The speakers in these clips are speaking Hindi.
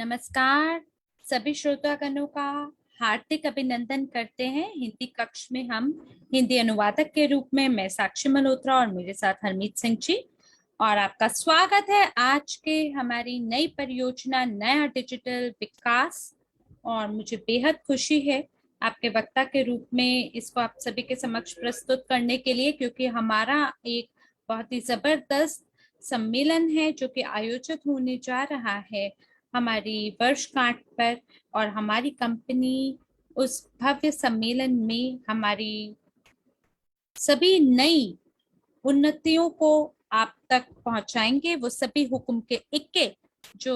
नमस्कार। सभी श्रोतागणों का हार्दिक अभिनंदन करते हैं। हिंदी कक्ष में हम हिंदी अनुवादक के रूप में मैं साक्षी मल्होत्रा और मेरे साथ हरमीत सिंह जी, और आपका स्वागत है आज के हमारी नई परियोजना नया डिजिटल विकास। और मुझे बेहद खुशी है आपके वक्ता के रूप में इसको आप सभी के समक्ष प्रस्तुत करने के लिए, क्योंकि हमारा एक बहुत ही जबरदस्त सम्मेलन है जो कि आयोजित होने जा रहा है हमारी वर्षगांठ पर। और हमारी कंपनी उस भव्य सम्मेलन में हमारी सभी नई उन्नतियों को आप तक पहुंचाएंगे। वो सभी हुक्म के इक्के जो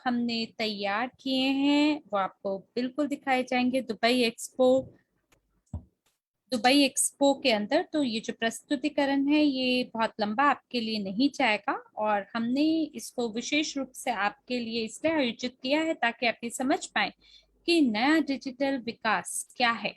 हमने तैयार किए हैं वो आपको बिल्कुल दिखाए जाएंगे दुबई एक्सपो के अंदर। तो ये जो प्रस्तुतिकरण है ये बहुत लंबा आपके लिए नहीं जाएगा, और हमने इसको विशेष रूप से आपके लिए इसलिए आयोजित किया है ताकि आप ये समझ पाए कि नया डिजिटल विकास क्या है।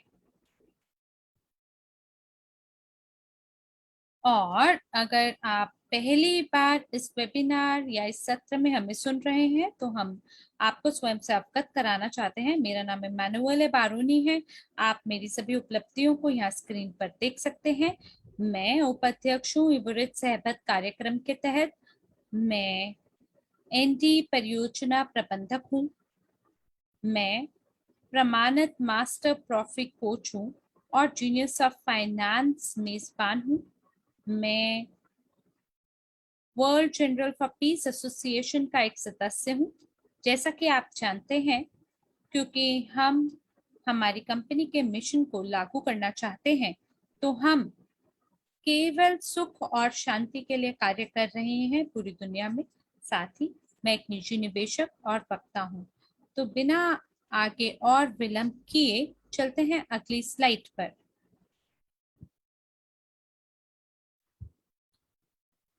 और अगर आप पहली बार इस वेबिनार या इस सत्र में हमें सुन रहे हैं तो हम आपको स्वयं से अवगत कराना चाहते हैं। मेरा नाम इमैनुअल बारूनी है। आप मेरी सभी उपलब्धियों को यहाँ स्क्रीन पर देख सकते हैं। मैं उपाध्यक्ष हूँ इबुरित सहबत कार्यक्रम के तहत। मैं एनडी परियोजना प्रबंधक हूँ। मैं प्रमाणित मास्टर प्रॉफी कोच हूँ और जीनियस ऑफ फाइनेंस मेजबान हूँ। मैं world general for piece association का एक सदस्य हूँ। जैसा कि आप जानते हैं, क्योंकि हम हमारी कंपनी के मिशन को लागू करना चाहते हैं, तो हम केवल सुख और शांति के लिए कार्य कर रहे हैं पूरी दुनिया में। साथ ही मैं एक निजी निवेशक और वक्ता हूँ। तो बिना आगे और विलंब किए चलते हैं अगली स्लाइड पर।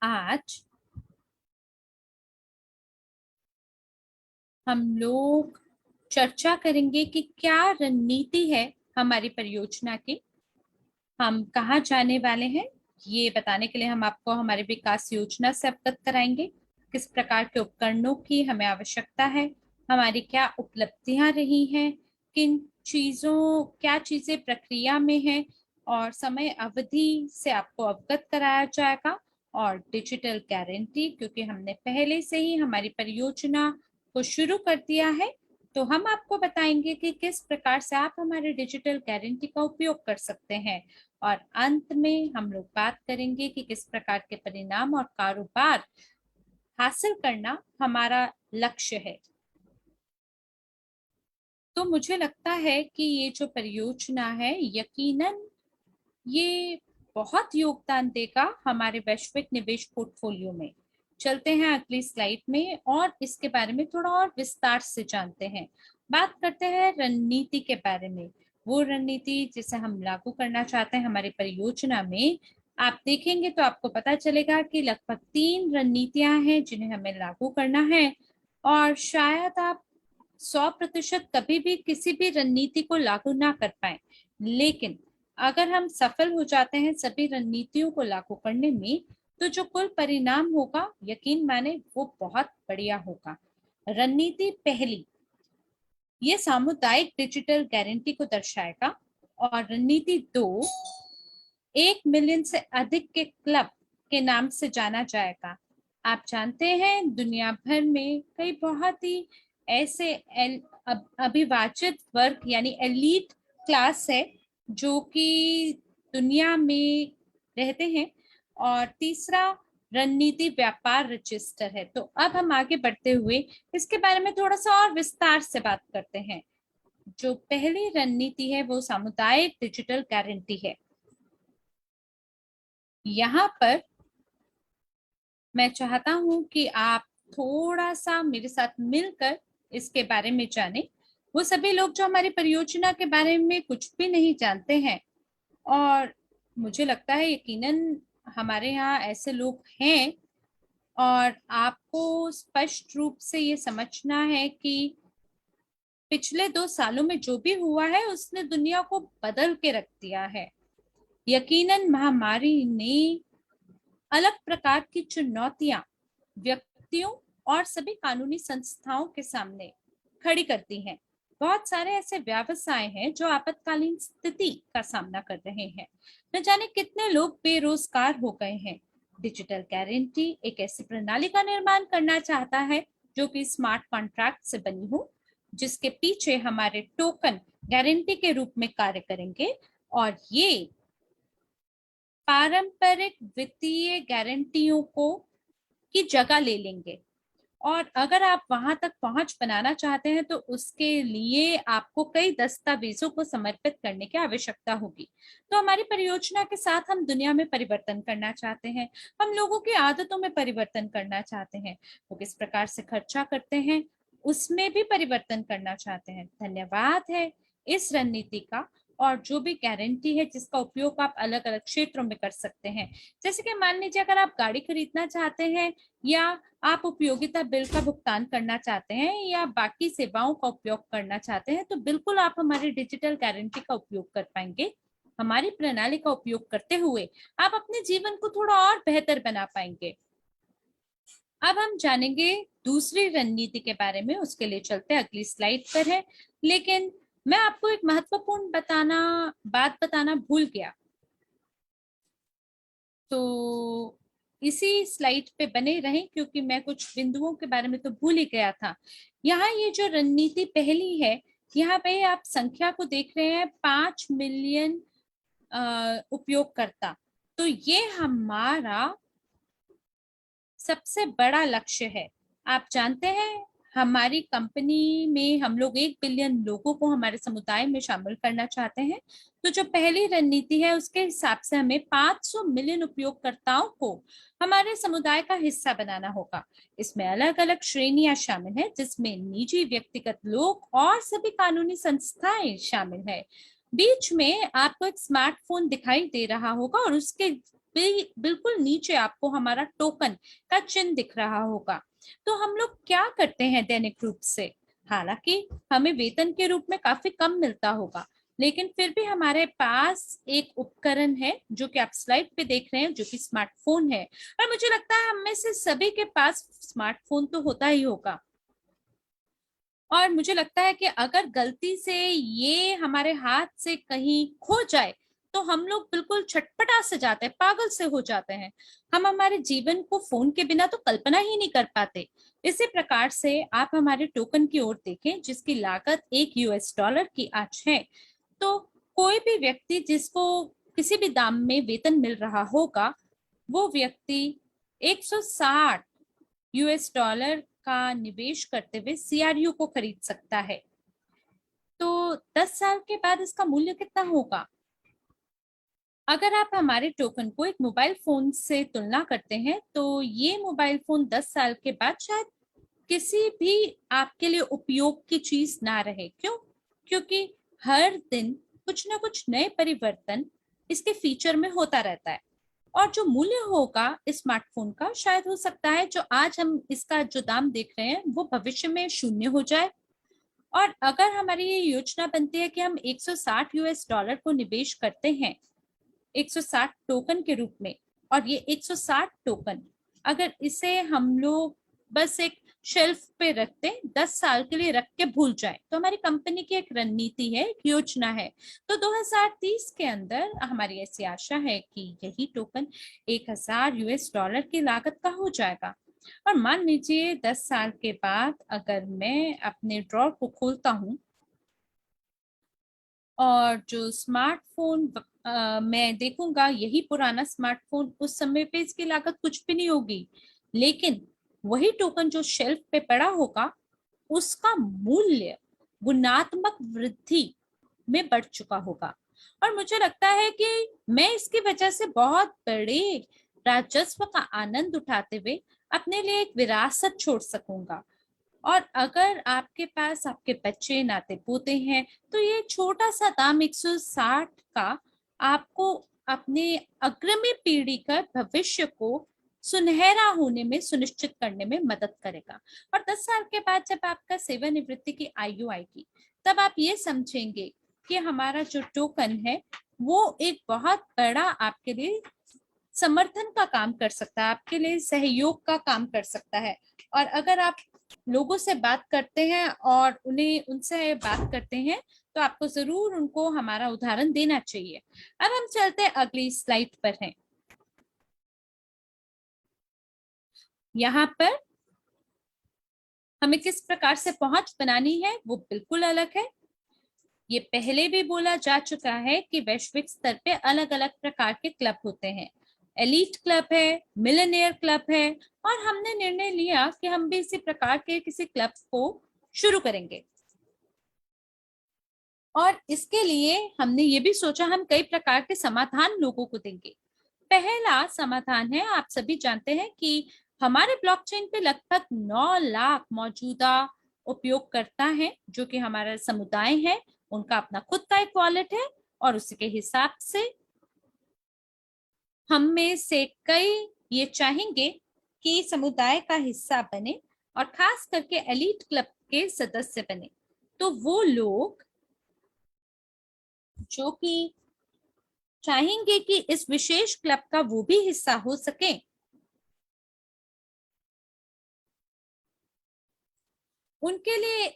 आज हम लोग चर्चा करेंगे कि क्या रणनीति है हमारी परियोजना की, हम कहाँ जाने वाले हैं। ये बताने के लिए हम आपको हमारी विकास योजना से अवगत कराएंगे, किस प्रकार के उपकरणों की हमें आवश्यकता है, हमारी क्या उपलब्धियां रही हैं, क्या चीजें प्रक्रिया में हैं, और समय अवधि से आपको अवगत कराया जाएगा। और डिजिटल गारंटी, क्योंकि हमने पहले से ही हमारी परियोजना को शुरू कर दिया है, तो हम आपको बताएंगे कि किस प्रकार से आप हमारे डिजिटल गारंटी का उपयोग कर सकते हैं। और अंत में हम लोग बात करेंगे कि किस प्रकार के परिणाम और कारोबार हासिल करना हमारा लक्ष्य है। तो मुझे लगता है कि ये जो परियोजना है यकीनन ये बहुत योगदान देगा हमारे वैश्विक निवेश पोर्टफोलियो में। चलते हैं अगली स्लाइड में और इसके बारे में थोड़ा और विस्तार से जानते हैं। बात करते हैं रणनीति के बारे में। वो रणनीति जिसे हम लागू करना चाहते हैं हमारी परियोजना में। आप देखेंगे तो आपको पता चलेगा कि लगभग 3 रणनीतियां हैं जिन्हें हमें लागू करना है। और शायद आप 100% कभी भी किसी भी रणनीति को लागू ना कर पाए, लेकिन अगर हम सफल हो जाते हैं सभी रणनीतियों को लागू करने में, तो जो कुल परिणाम होगा यकीन माने वो बहुत बढ़िया होगा। रणनीति पहली, ये सामुदायिक डिजिटल गारंटी को दर्शाएगा। और रणनीति 2, 1 मिलियन से अधिक के क्लब के नाम से जाना जाएगा। आप जानते हैं दुनिया भर में कई बहुत ही ऐसे अभिवाचित वर्ग यानी एलीट क्लास है जो कि दुनिया में रहते हैं। और तीसरा रणनीति व्यापार रजिस्टर है। तो अब हम आगे बढ़ते हुए इसके बारे में थोड़ा सा और विस्तार से बात करते हैं। जो पहली रणनीति है वो सामुदायिक डिजिटल गारंटी है। यहाँ पर मैं चाहता हूं कि आप थोड़ा सा मेरे साथ मिलकर इसके बारे में जानें। वो सभी लोग जो हमारी परियोजना के बारे में कुछ भी नहीं जानते हैं, और मुझे लगता है यकीनन हमारे यहाँ ऐसे लोग हैं, और आपको स्पष्ट रूप से ये समझना है कि पिछले 2 सालों में जो भी हुआ है उसने दुनिया को बदल के रख दिया है। यकीनन महामारी ने अलग प्रकार की चुनौतियां व्यक्तियों और सभी कानूनी संस्थाओं के सामने खड़ी करती हैं। बहुत सारे ऐसे व्यवसाय हैं जो आपातकालीन स्थिति का सामना कर रहे हैं। न जाने कितने लोग बेरोजगार हो गए हैं। डिजिटल गारंटी एक ऐसी प्रणाली का निर्माण करना चाहता है जो कि स्मार्ट कॉन्ट्रैक्ट से बनी हो, जिसके पीछे हमारे टोकन गारंटी के रूप में कार्य करेंगे और ये पारंपरिक वित्तीय गारंटियों को की जगह ले लेंगे। और अगर आप वहां तक पहुंच बनाना चाहते हैं तो उसके लिए आपको कई दस्तावेजों को समर्पित करने की आवश्यकता होगी। तो हमारी परियोजना के साथ हम दुनिया में परिवर्तन करना चाहते हैं। हम लोगों की आदतों में परिवर्तन करना चाहते हैं। वो किस प्रकार से खर्चा करते हैं उसमें भी परिवर्तन करना चाहते हैं। धन्यवाद है इस रणनीति का। और जो भी गारंटी है जिसका उपयोग आप अलग अलग क्षेत्रों में कर सकते हैं, जैसे कि मान लीजिए अगर आप गाड़ी खरीदना चाहते हैं या आप उपयोगिता बिल का भुगतान करना चाहते हैं या बाकी सेवाओं का उपयोग करना चाहते हैं, तो बिल्कुल आप हमारी डिजिटल गारंटी का उपयोग कर पाएंगे। हमारी प्रणाली का उपयोग करते हुए आप अपने जीवन को थोड़ा और बेहतर बना पाएंगे। अब हम जानेंगे दूसरी रणनीति के बारे में। उसके लिए चलते अगली स्लाइड पर है। लेकिन मैं आपको एक महत्वपूर्ण बात बताना भूल गया, तो इसी स्लाइड पे बने रहें क्योंकि मैं कुछ बिंदुओं के बारे में तो भूल ही गया था। यहाँ ये जो रणनीति पहली है, यहाँ पे आप संख्या को देख रहे हैं 5 मिलियन उपयोगकर्ता। तो ये हमारा सबसे बड़ा लक्ष्य है। आप जानते हैं हमारी कंपनी में हम लोग 1 बिलियन लोगों को हमारे समुदाय में शामिल करना चाहते हैं। तो जो पहली रणनीति है उसके हिसाब से हमें 500 मिलियन उपयोगकर्ताओं को हमारे समुदाय का हिस्सा बनाना होगा। इसमें अलग अलग श्रेणियां शामिल हैं जिसमें निजी, व्यक्तिगत लोग और सभी कानूनी संस्थाएं शामिल है। बीच में आपको एक स्मार्टफोन दिखाई दे रहा होगा और उसके बिल्कुल नीचे आपको हमारा टोकन का चिन्ह दिख रहा होगा। तो हम लोग क्या करते हैं दैनिक रूप से? हालांकि हमें वेतन के रूप में काफी कम मिलता होगा, लेकिन फिर भी हमारे पास एक उपकरण है जो कि आप स्लाइड पे देख रहे हैं, जो कि स्मार्टफोन है। और मुझे लगता है हम में से सभी के पास स्मार्टफोन तो होता ही होगा। और मुझे लगता है कि अगर गलती से ये हमारे हाथ से कहीं खो जाए तो हम लोग बिल्कुल छटपटा से जाते हैं, पागल से हो जाते हैं। हम हमारे जीवन को फोन के बिना तो कल्पना ही नहीं कर पाते। इसी प्रकार से आप हमारे टोकन की ओर देखें जिसकी लागत $1 की आज है। तो कोई भी व्यक्ति जिसको किसी भी दाम में वेतन मिल रहा होगा, वो व्यक्ति $160 का निवेश करते हुए सीआरयू को खरीद सकता है। तो 10 साल के बाद इसका मूल्य कितना होगा? अगर आप हमारे टोकन को एक मोबाइल फोन से तुलना करते हैं तो ये मोबाइल फोन 10 साल के बाद शायद किसी भी आपके लिए उपयोग की चीज ना रहे। क्यों? क्योंकि हर दिन कुछ ना कुछ नए परिवर्तन इसके फीचर में होता रहता है। और जो मूल्य होगा स्मार्टफोन का, शायद हो सकता है जो आज हम इसका जो दाम देख रहे हैं वो भविष्य में शून्य हो जाए। और अगर हमारी ये योजना बनती है कि हम $160 को निवेश करते हैं 160 टोकन के रूप में, और ये 160 टोकन अगर इसे हम लोग बस एक शेल्फ पे रखते 10 साल के लिए रख के भूल जाए, तो हमारी कंपनी की एक रणनीति है, एक योजना है। तो 2030 के अंदर हमारी ऐसी आशा है कि यही टोकन $1000 की लागत का हो जाएगा। और मान लीजिए 10 साल के बाद अगर मैं अपने ड्रॉर को खोलता हूँ और जो स्मार्टफोन मैं देखूंगा यही पुराना स्मार्टफोन, उस समय पे इसकी लागत कुछ भी नहीं होगी, लेकिन वही टोकन जो शेल्फ पे पड़ा होगा उसका मूल्य गुणात्मक वृद्धि में बढ़ चुका होगा। और मुझे लगता है कि मैं इसकी वजह से बहुत बड़े राजस्व का आनंद उठाते हुए अपने लिए एक विरासत छोड़ सकूंगा। और अगर आपके पास आपके बच्चे नाते पोते हैं तो ये छोटा सा दाम 160 का आपको अपने अग्रमी पीढ़ी का भविष्य को सुनहरा होने में सुनिश्चित करने में मदद करेगा। और 10 साल के बाद जब आपका सेवानिवृत्ति की आयु आएगी तब आप ये समझेंगे कि हमारा जो टोकन है वो एक बहुत बड़ा आपके लिए समर्थन का काम कर सकता है, आपके लिए सहयोग का काम कर सकता है। और अगर आप लोगों से बात करते हैं और उन्हें उनसे बात करते हैं, तो आपको जरूर उनको हमारा उदाहरण देना चाहिए। अब हम चलते हैं अगली स्लाइड पर हैं। यहाँ पर हमें किस प्रकार से पहुंच बनानी है वो बिल्कुल अलग है। ये पहले भी बोला जा चुका है कि वैश्विक स्तर पे अलग अलग प्रकार के क्लब होते हैं। एलीट क्लब है, मिलेनियर क्लब है, और हमने निर्णय लिया कि हम भी इसी प्रकार के किसी क्लब को शुरू करेंगे। और इसके लिए हमने ये भी सोचा हम कई प्रकार के समाधान लोगों को देंगे। पहला समाधान है, आप सभी जानते हैं कि हमारे ब्लॉकचेन पे लगभग 9 लाख मौजूदा उपयोगकर्ता हैं, जो कि हमारा समुदाय है, उनका अपना खुद का एक वॉलेट है, और उसी के हिसाब से हम में से कई ये चाहेंगे कि समुदाय का हिस्सा बने और खास करके एलीट क्लब के सदस्य बने। तो वो लोग जो कि चाहेंगे कि इस विशेष क्लब का वो भी हिस्सा हो सके, उनके लिए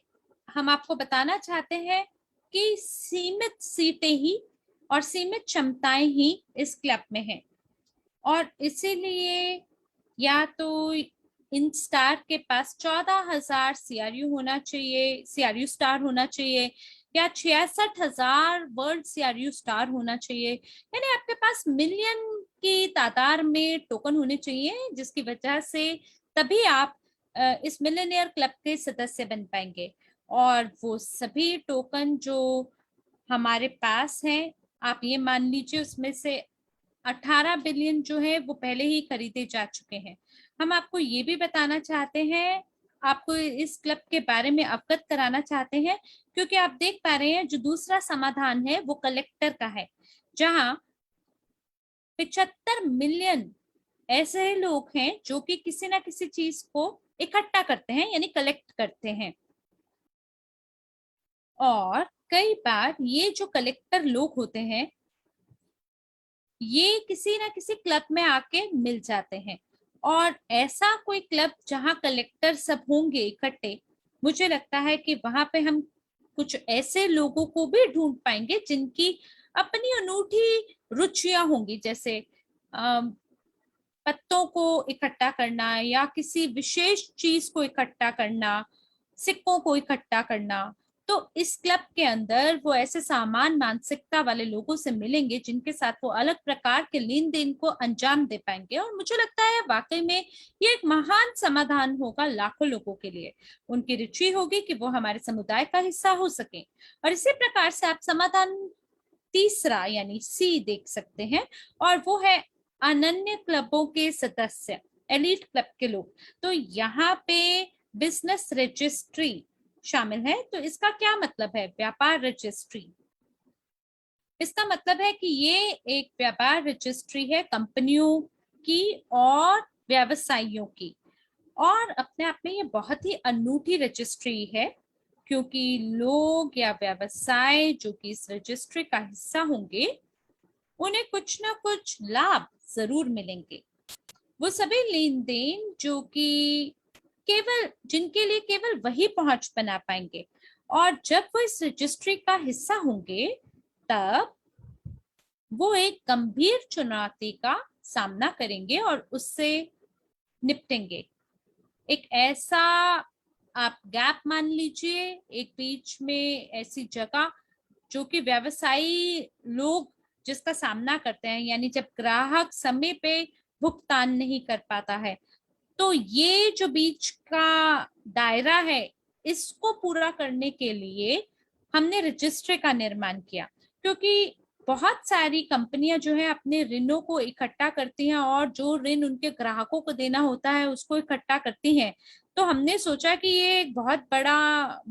हम आपको बताना चाहते हैं कि सीमित सीटें ही और सीमित क्षमताएं ही इस क्लब में हैं, और इसीलिए या तो इन स्टार के पास 14,000 सीआरयू होना चाहिए, सीआरयू स्टार होना चाहिए, या 66,000 वर्ल्ड सीआरयू स्टार होना चाहिए। यानी आपके पास मिलियन की तादाद में टोकन होने चाहिए, जिसकी वजह से तभी आप इस मिलियनियर क्लब के सदस्य बन पाएंगे। और वो सभी टोकन जो हमारे पास हैं, आप ये मान लीजिए उसमें से 18 बिलियन जो है वो पहले ही खरीदे जा चुके हैं। हम आपको ये भी बताना चाहते हैं, आपको इस क्लब के बारे में अवगत कराना चाहते हैं, क्योंकि आप देख पा रहे हैं जो दूसरा समाधान है वो कलेक्टर का है, जहां 75 मिलियन ऐसे लोग हैं जो कि किसी ना किसी चीज को इकट्ठा करते हैं, यानी कलेक्ट करते हैं। और कई बार ये जो कलेक्टर लोग होते हैं, ये किसी ना किसी क्लब में आके मिल जाते हैं। और ऐसा कोई क्लब जहां कलेक्टर सब होंगे इकट्ठे, मुझे लगता है कि वहां पे हम कुछ ऐसे लोगों को भी ढूंढ पाएंगे जिनकी अपनी अनूठी रुचियां होंगी, जैसे पत्तों को इकट्ठा करना, या किसी विशेष चीज को इकट्ठा करना, सिक्कों को इकट्ठा करना। तो इस क्लब के अंदर वो ऐसे सामान मानसिकता वाले लोगों से मिलेंगे जिनके साथ वो अलग प्रकार के लेन देन को अंजाम दे पाएंगे। और मुझे लगता है वाकई में ये एक महान समाधान होगा लाखों लोगों के लिए। उनकी रुचि होगी कि वो हमारे समुदाय का हिस्सा हो सके। और इसी प्रकार से आप समाधान तीसरा यानी सी देख सकते हैं, और वो है अनन्य क्लबों के सदस्य, एलीट क्लब के लोग। तो यहाँ पे बिजनेस रजिस्ट्री शामिल है। तो इसका क्या मतलब है, व्यापार रजिस्ट्री? इसका मतलब है कि ये एक व्यापार रजिस्ट्री है कंपनियों की और व्यवसायियों की, और अपने आप में ये बहुत ही अनूठी रजिस्ट्री है, क्योंकि लोग या व्यवसाय जो कि इस रजिस्ट्री का हिस्सा होंगे, उन्हें कुछ ना कुछ लाभ जरूर मिलेंगे। वो सभी लेन देन जो कि केवल जिनके लिए केवल वही पहुंच बना पाएंगे, और जब वो इस रजिस्ट्री का हिस्सा होंगे, तब वो एक गंभीर चुनौती का सामना करेंगे और उससे निपटेंगे। एक ऐसा आप गैप मान लीजिए, एक बीच में ऐसी जगह जो कि व्यवसायी लोग जिसका सामना करते हैं, यानी जब ग्राहक समय पे भुगतान नहीं कर पाता है, तो ये जो बीच का दायरा है, इसको पूरा करने के लिए हमने रजिस्ट्री का निर्माण किया। क्योंकि बहुत सारी कंपनियां जो है अपने ऋणों को इकट्ठा करती हैं, और जो ऋण उनके ग्राहकों को देना होता है उसको इकट्ठा करती हैं। तो हमने सोचा कि ये एक बहुत बड़ा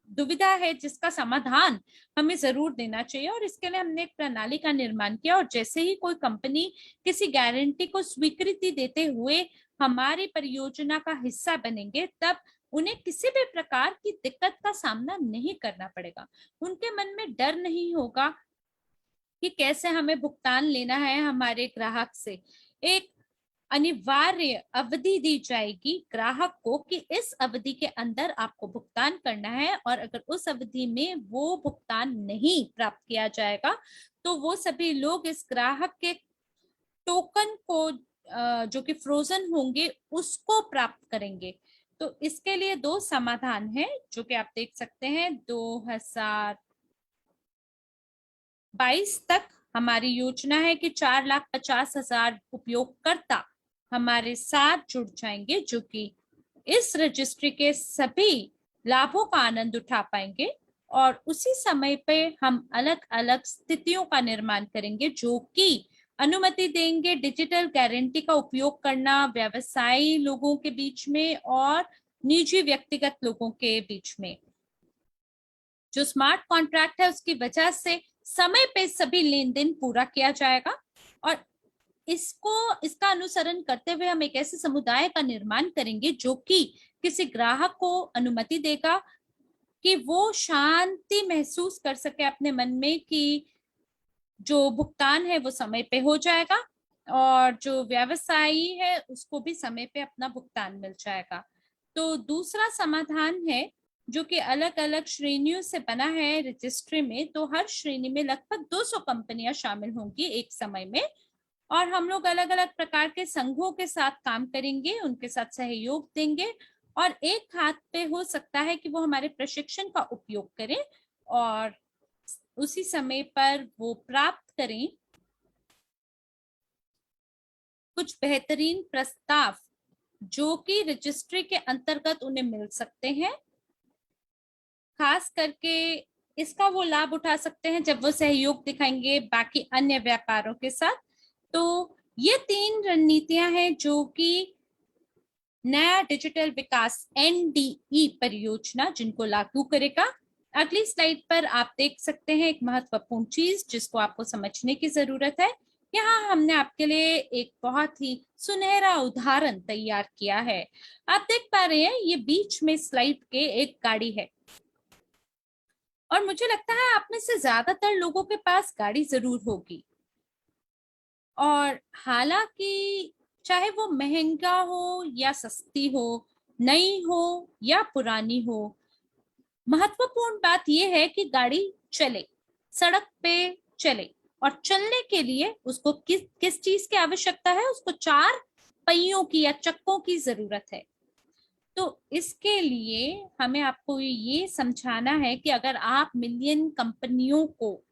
दुविधा है जिसका समाधान हमें जरूर देना चाहिए, और इसके लिए हमने एक प्रणाली का निर्माण किया। और जैसे ही कोई कंपनी किसी गारंटी को स्वीकृति देते हुए हमारी परियोजना का हिस्सा बनेंगे, तब उन्हें किसी भी प्रकार की दिक्कत का सामना नहीं करना पड़ेगा। उनके मन में डर नहीं होगा कि कैसे हमें भुगतान लेना है हमारे ग्राहक से। एक अनिवार्य अवधि दी जाएगी ग्राहक को कि इस अवधि के अंदर आपको भुगतान करना है, और अगर उस अवधि में वो भुगतान नहीं प्राप्त किया जाएगा तो वो सभी लोग इस ग्राहक के टोकन को जो कि फ्रोजन होंगे उसको प्राप्त करेंगे। तो इसके लिए दो समाधान है जो कि आप देख सकते हैं। 2022 तक हमारी योजना है कि 4,50,000 उपयोगकर्ता हमारे साथ जुड़ जाएंगे जो कि इस रजिस्ट्री के सभी लाभों का आनंद उठा पाएंगे, और उसी समय पे हम अलग अलग स्थितियों का निर्माण करेंगे जो कि अनुमति देंगे डिजिटल गारंटी का उपयोग करना व्यवसायी लोगों के बीच में और निजी व्यक्तिगत लोगों के बीच में। जो स्मार्ट कॉन्ट्रैक्ट है उसकी वजह से समय पे सभी लेन देन पूरा किया जाएगा, और इसका अनुसरण करते हुए हम एक ऐसे समुदाय का निर्माण करेंगे जो कि किसी ग्राहक को अनुमति देगा कि वो शांति महसूस कर सके अपने मन में कि जो भुगतान है वो समय पे हो जाएगा, और जो व्यवसायी है उसको भी समय पे अपना भुगतान मिल जाएगा। तो दूसरा समाधान है जो कि अलग अलग श्रेणियों से बना है रजिस्ट्री में। तो हर श्रेणी में लगभग 200 कंपनियां शामिल होंगी एक समय में, और हम लोग अलग अलग प्रकार के संघों के साथ काम करेंगे, उनके साथ सहयोग देंगे, और एक हाथ पे हो सकता है कि वो हमारे प्रशिक्षण का उपयोग करें और उसी समय पर वो प्राप्त करें कुछ बेहतरीन प्रस्ताव जो कि रजिस्ट्री के अंतर्गत उन्हें मिल सकते हैं। खास करके इसका वो लाभ उठा सकते हैं जब वो सहयोग दिखाएंगे बाकी अन्य व्यापारों के साथ। तो ये 3 रणनीतियां हैं जो कि नया डिजिटल विकास NDE परियोजना जिनको लागू करेगा। अगली स्लाइड पर आप देख सकते हैं एक महत्वपूर्ण चीज जिसको आपको समझने की जरूरत है। यहाँ हमने आपके लिए एक बहुत ही सुनहरा उदाहरण तैयार किया है। आप देख पा रहे हैं ये बीच में स्लाइड के एक गाड़ी है, और मुझे लगता है आप में से ज्यादातर लोगों के पास गाड़ी जरूर होगी, और हालांकि चाहे वो महंगा हो या सस्ती हो, नई हो या पुरानी हो, महत्वपूर्ण बात यह है कि गाड़ी चले, सड़क पे चले, और चलने के लिए उसको किस किस चीज की आवश्यकता है? उसको 4 पहियों की या चक्कों की जरूरत है। तो इसके लिए हमें आपको ये समझाना है कि अगर आप मिलियन कंपनियों को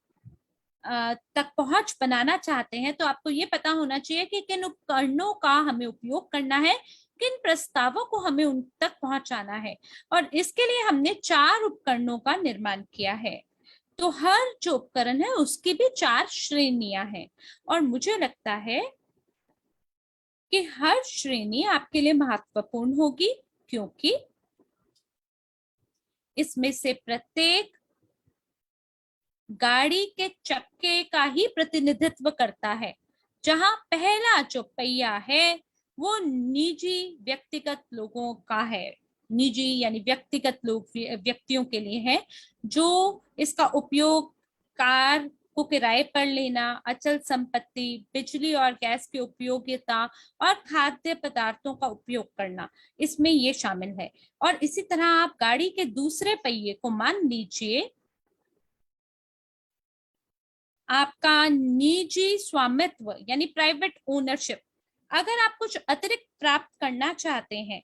तक पहुंच बनाना चाहते हैं तो आपको ये पता होना चाहिए कि किन उपकरणों का हमें उपयोग करना है, किन प्रस्तावों को हमें उन तक पहुंचाना है, और इसके लिए हमने 4 उपकरणों का निर्माण किया है। तो हर जो उपकरण है उसकी भी 4 श्रेणियां हैं, और मुझे लगता है कि हर श्रेणी आपके लिए महत्वपूर्ण होगी क्योंकि इसमें से प्रत्येक गाड़ी के चक्के का ही प्रतिनिधित्व करता है। जहां पहला जो पहिया है वो निजी व्यक्तिगत लोगों का है, निजी यानी व्यक्तिगत लोग व्यक्तियों के लिए है जो इसका उपयोग कार को किराए पर लेना, अचल संपत्ति, बिजली और गैस की उपयोगिता और खाद्य पदार्थों का उपयोग करना, इसमें ये शामिल है। और इसी तरह आप गाड़ी के दूसरे पहिए को मान लीजिए आपका निजी स्वामित्व यानी प्राइवेट ओनरशिप। अगर आप कुछ अतिरिक्त प्राप्त करना चाहते हैं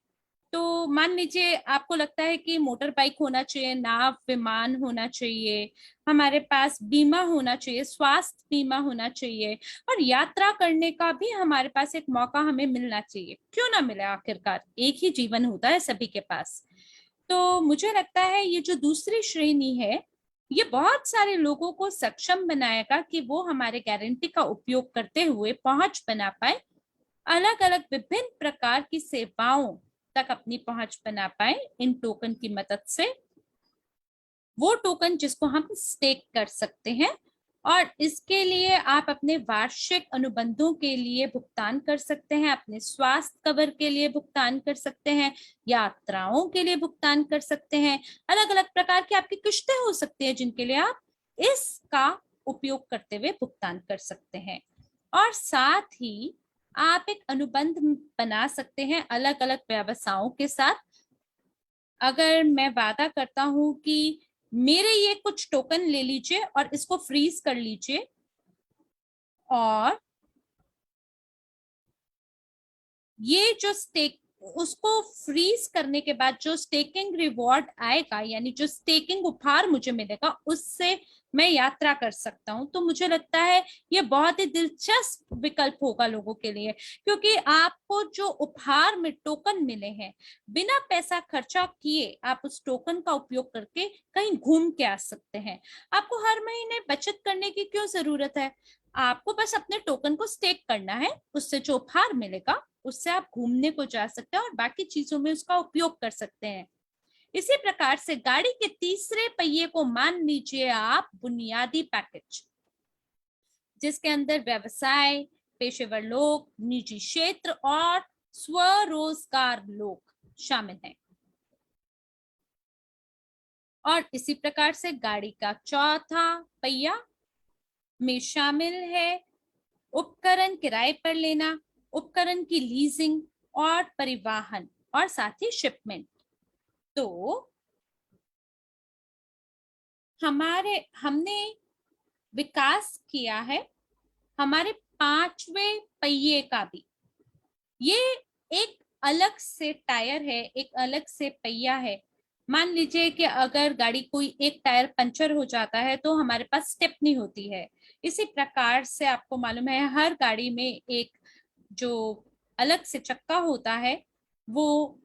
तो मान लीजिए आपको लगता है कि मोटर बाइक होना चाहिए, नाव विमान होना चाहिए, हमारे पास बीमा होना चाहिए, स्वास्थ्य बीमा होना चाहिए, और यात्रा करने का भी हमारे पास एक मौका हमें मिलना चाहिए। क्यों ना मिले, आखिरकार एक ही जीवन होता है सभी के पास। तो मुझे लगता है ये जो दूसरी श्रेणी है ये बहुत सारे लोगों को सक्षम बनाएगा कि वो हमारे गारंटी का उपयोग करते हुए पहुंच बना पाए, अलग अलग विभिन्न प्रकार की सेवाओं तक अपनी पहुंच बना पाए इन टोकन की मदद से। वो टोकन जिसको हम स्टेक कर सकते हैं, और इसके लिए आप अपने वार्षिक अनुबंधों के लिए भुगतान कर सकते हैं, अपने स्वास्थ्य कवर के लिए भुगतान कर सकते हैं, यात्राओं के लिए भुगतान कर सकते हैं, अलग अलग प्रकार की आपकी किश्तें हो सकती हैं जिनके लिए आप इसका उपयोग करते हुए भुगतान कर सकते हैं। और साथ ही आप एक अनुबंध बना सकते हैं अलग अलग व्यवसायों के साथ। अगर मैं वादा करता हूं कि मेरे ये कुछ टोकन ले लीजिए और इसको फ्रीज कर लीजिए, और ये जो स्टेक, उसको फ्रीज करने के बाद जो स्टेकिंग रिवॉर्ड आएगा, यानी जो स्टेकिंग उपहार मुझे मिलेगा, उससे मैं यात्रा कर सकता हूं। तो मुझे लगता है ये बहुत ही दिलचस्प विकल्प होगा लोगों के लिए, क्योंकि आपको जो उपहार में टोकन मिले हैं, बिना पैसा खर्चा किए आप उस टोकन का उपयोग करके कहीं घूम के आ सकते हैं। आपको हर महीने बचत करने की क्यों जरूरत है? आपको बस अपने टोकन को स्टेक करना है, उससे जो उपहार मिलेगा उससे आप घूमने को जा सकते हैं और बाकी चीजों में उसका उपयोग कर सकते हैं। इसी प्रकार से गाड़ी के तीसरे पहिए को मान लीजिए आप बुनियादी पैकेज, जिसके अंदर व्यवसाय, पेशेवर लोग, निजी क्षेत्र और स्वरोजगार लोग शामिल हैं। और इसी प्रकार से गाड़ी का चौथा पहिया में शामिल है उपकरण किराए पर लेना, उपकरण की लीजिंग और परिवहन, और साथ ही शिपमेंट। तो हमने विकास किया है हमारे पांचवें पहिए का भी। ये एक अलग से टायर है, एक अलग से पहिया है। मान लीजिए कि अगर गाड़ी कोई एक टायर पंचर हो जाता है तो हमारे पास स्टेपनी होती है। इसी प्रकार से आपको मालूम है हर गाड़ी में एक जो अलग से चक्का होता है, वो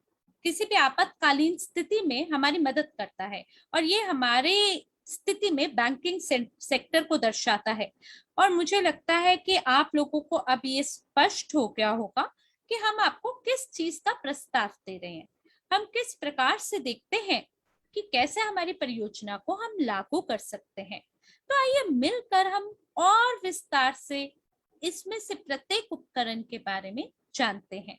किसी भी आपातकालीन स्थिति में हमारी मदद करता है, और ये हमारे स्थिति में बैंकिंग सेक्टर को दर्शाता है। और मुझे लगता है कि आप लोगों को अब ये स्पष्ट हो गया होगा कि हम आपको किस चीज का प्रस्ताव दे रहे हैं, हम किस प्रकार से देखते हैं कि कैसे हमारी परियोजना को हम लागू कर सकते हैं। तो आइए मिलकर हम और विस्तार से इसमें से प्रत्येक उपकरण के बारे में जानते हैं।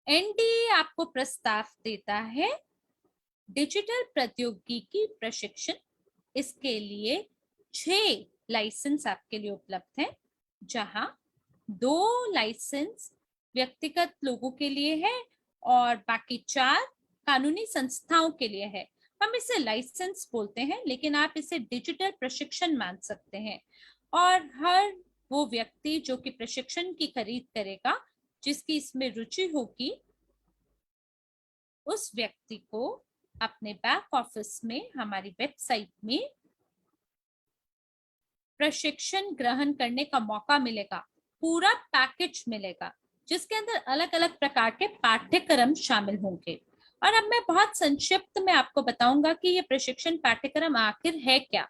एनडीए आपको प्रस्ताव देता है डिजिटल प्रौद्योगिकी प्रशिक्षण। इसके लिए 6 लाइसेंस आपके लिए उपलब्ध है, जहां 2 लाइसेंस व्यक्तिगत लोगों के लिए है और बाकी 4 कानूनी संस्थाओं के लिए है। हम इसे लाइसेंस बोलते हैं, लेकिन आप इसे डिजिटल प्रशिक्षण मान सकते हैं। और हर वो व्यक्ति जो कि प्रशिक्षण की खरीद करेगा, जिसकी इसमें रुचि होगी, उस व्यक्ति को अपने बैक ऑफिस में हमारी वेबसाइट में प्रशिक्षण ग्रहण करने का मौका मिलेगा। पूरा पैकेज मिलेगा जिसके अंदर अलग अलग प्रकार के पाठ्यक्रम शामिल होंगे। और अब मैं बहुत संक्षिप्त में आपको बताऊंगा कि ये प्रशिक्षण पाठ्यक्रम आखिर है क्या।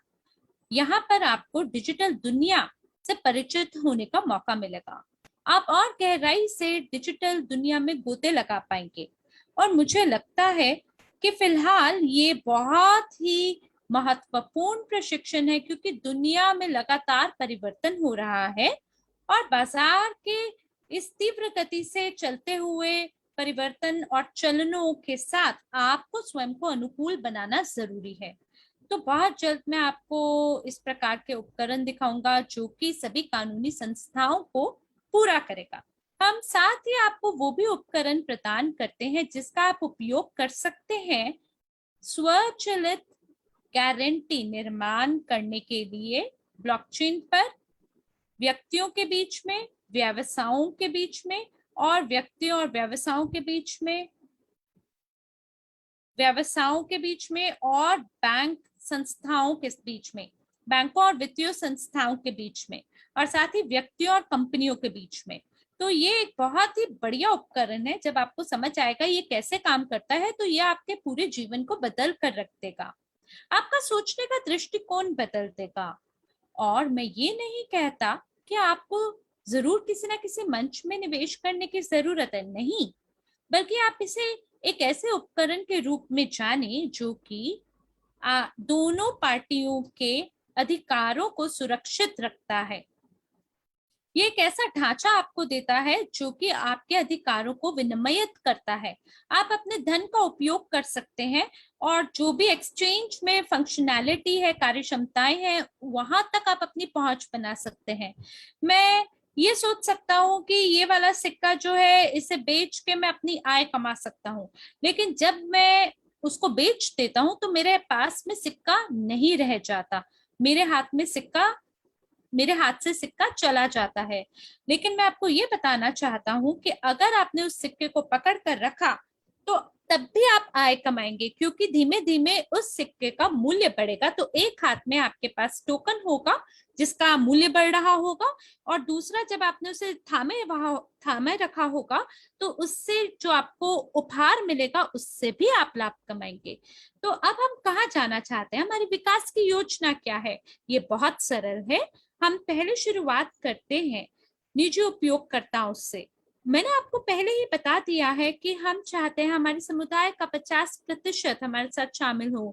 यहाँ पर आपको डिजिटल दुनिया से परिचित होने का मौका मिलेगा। आप और गहराई से डिजिटल दुनिया में गोते लगा पाएंगे। और मुझे लगता है कि फिलहाल ये बहुत ही महत्वपूर्ण प्रशिक्षण है, क्योंकि दुनिया में लगातार परिवर्तन हो रहा है और बाजार के इस तीव्र गति से चलते हुए परिवर्तन और चलनों के साथ आपको स्वयं को अनुकूल बनाना जरूरी है। तो बहुत जल्द मैं आपको इस प्रकार के उपकरण दिखाऊंगा जो कि सभी कानूनी संस्थाओं को पूरा करेगा। हम साथ ही आपको वो भी उपकरण प्रदान करते हैं जिसका आप उपयोग कर सकते हैं स्वचालित गारंटी निर्माण करने के लिए ब्लॉकचेन पर, व्यक्तियों के बीच में, व्यवसायों के बीच में, और व्यक्तियों और व्यवसायों के बीच में, और बैंक संस्थाओं के बीच में, बैंकों और वित्तीय संस्थाओं के बीच में, और साथ ही व्यक्तियों और कंपनियों के बीच में। तो ये एक बहुत ही बढ़िया उपकरण है। जब आपको समझ आएगा ये कैसे काम करता है तो ये आपके पूरे जीवन को बदल कर रख देगा, आपका सोचने का दृष्टिकोण बदल देगा। और मैं ये नहीं कहता कि आपको जरूर किसी ना किसी मंच में निवेश करने की जरूरत है, नहीं, बल्कि आप इसे एक ऐसे उपकरण के रूप में जाने जो कि दोनों पार्टियों के अधिकारों को सुरक्षित रखता है। ये एक ऐसा ढांचा आपको देता है जो कि आपके अधिकारों को विनियमित करता है। आप अपने धन का उपयोग कर सकते हैं और जो भी एक्सचेंज में फंक्शनैलिटी है, कार्य क्षमताएं हैं, वहां तक आप अपनी पहुंच बना सकते हैं। मैं ये सोच सकता हूँ कि ये वाला सिक्का जो है इसे बेच के मैं अपनी आय कमा सकता हूँ, लेकिन जब मैं उसको बेच देता हूँ तो मेरे पास में सिक्का नहीं रह जाता, मेरे हाथ में सिक्का, मेरे हाथ से सिक्का चला जाता है। लेकिन मैं आपको ये बताना चाहता हूं कि अगर आपने उस सिक्के को पकड़ कर रखा तो तब भी आप आय कमाएंगे, क्योंकि धीमे धीमे उस सिक्के का मूल्य बढ़ेगा। तो एक हाथ में आपके पास टोकन होगा जिसका मूल्य बढ़ रहा होगा, और दूसरा जब आपने उसे थामे रखा होगा तो उससे जो आपको उपहार मिलेगा उससे भी आप लाभ कमाएंगे। तो अब हम कहाँ जाना चाहते हैं, हमारी विकास की योजना क्या है? ये बहुत सरल है। हम पहले शुरुआत करते हैं निजी उपयोगकर्ताओं से। मैंने आपको पहले ही बता दिया है कि हम चाहते हैं हमारे समुदाय का 50% हमारे साथ शामिल हो,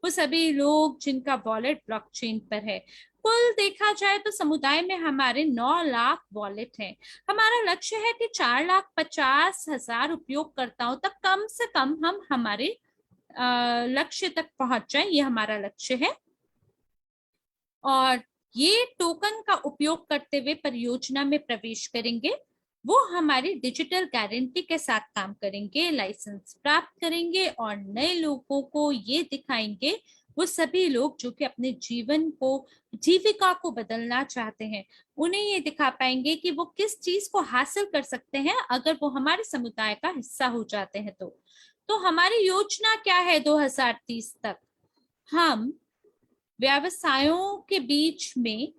वो सभी लोग जिनका वॉलेट ब्लॉकचेन पर है। कुल देखा जाए तो समुदाय में हमारे 9 लाख वॉलेट हैं। हमारा लक्ष्य है कि 4,50,000 उपयोगकर्ताओं तक कम से कम हम हमारे लक्ष्य तक पहुंच जाए, ये हमारा लक्ष्य है। और ये टोकन का उपयोग करते हुए परियोजना में प्रवेश करेंगे, वो हमारी डिजिटल गारंटी के साथ काम करेंगे, लाइसेंस प्राप्त करेंगे और नए लोगों को ये दिखाएंगे, वो सभी लोग जो कि अपने जीवन को, जीविका को बदलना चाहते हैं, उन्हें ये दिखा पाएंगे कि वो किस चीज को हासिल कर सकते हैं अगर वो हमारे समुदाय का हिस्सा हो जाते हैं। तो हमारी योजना क्या है 2030 तक? हम व्यवसायों के बीच में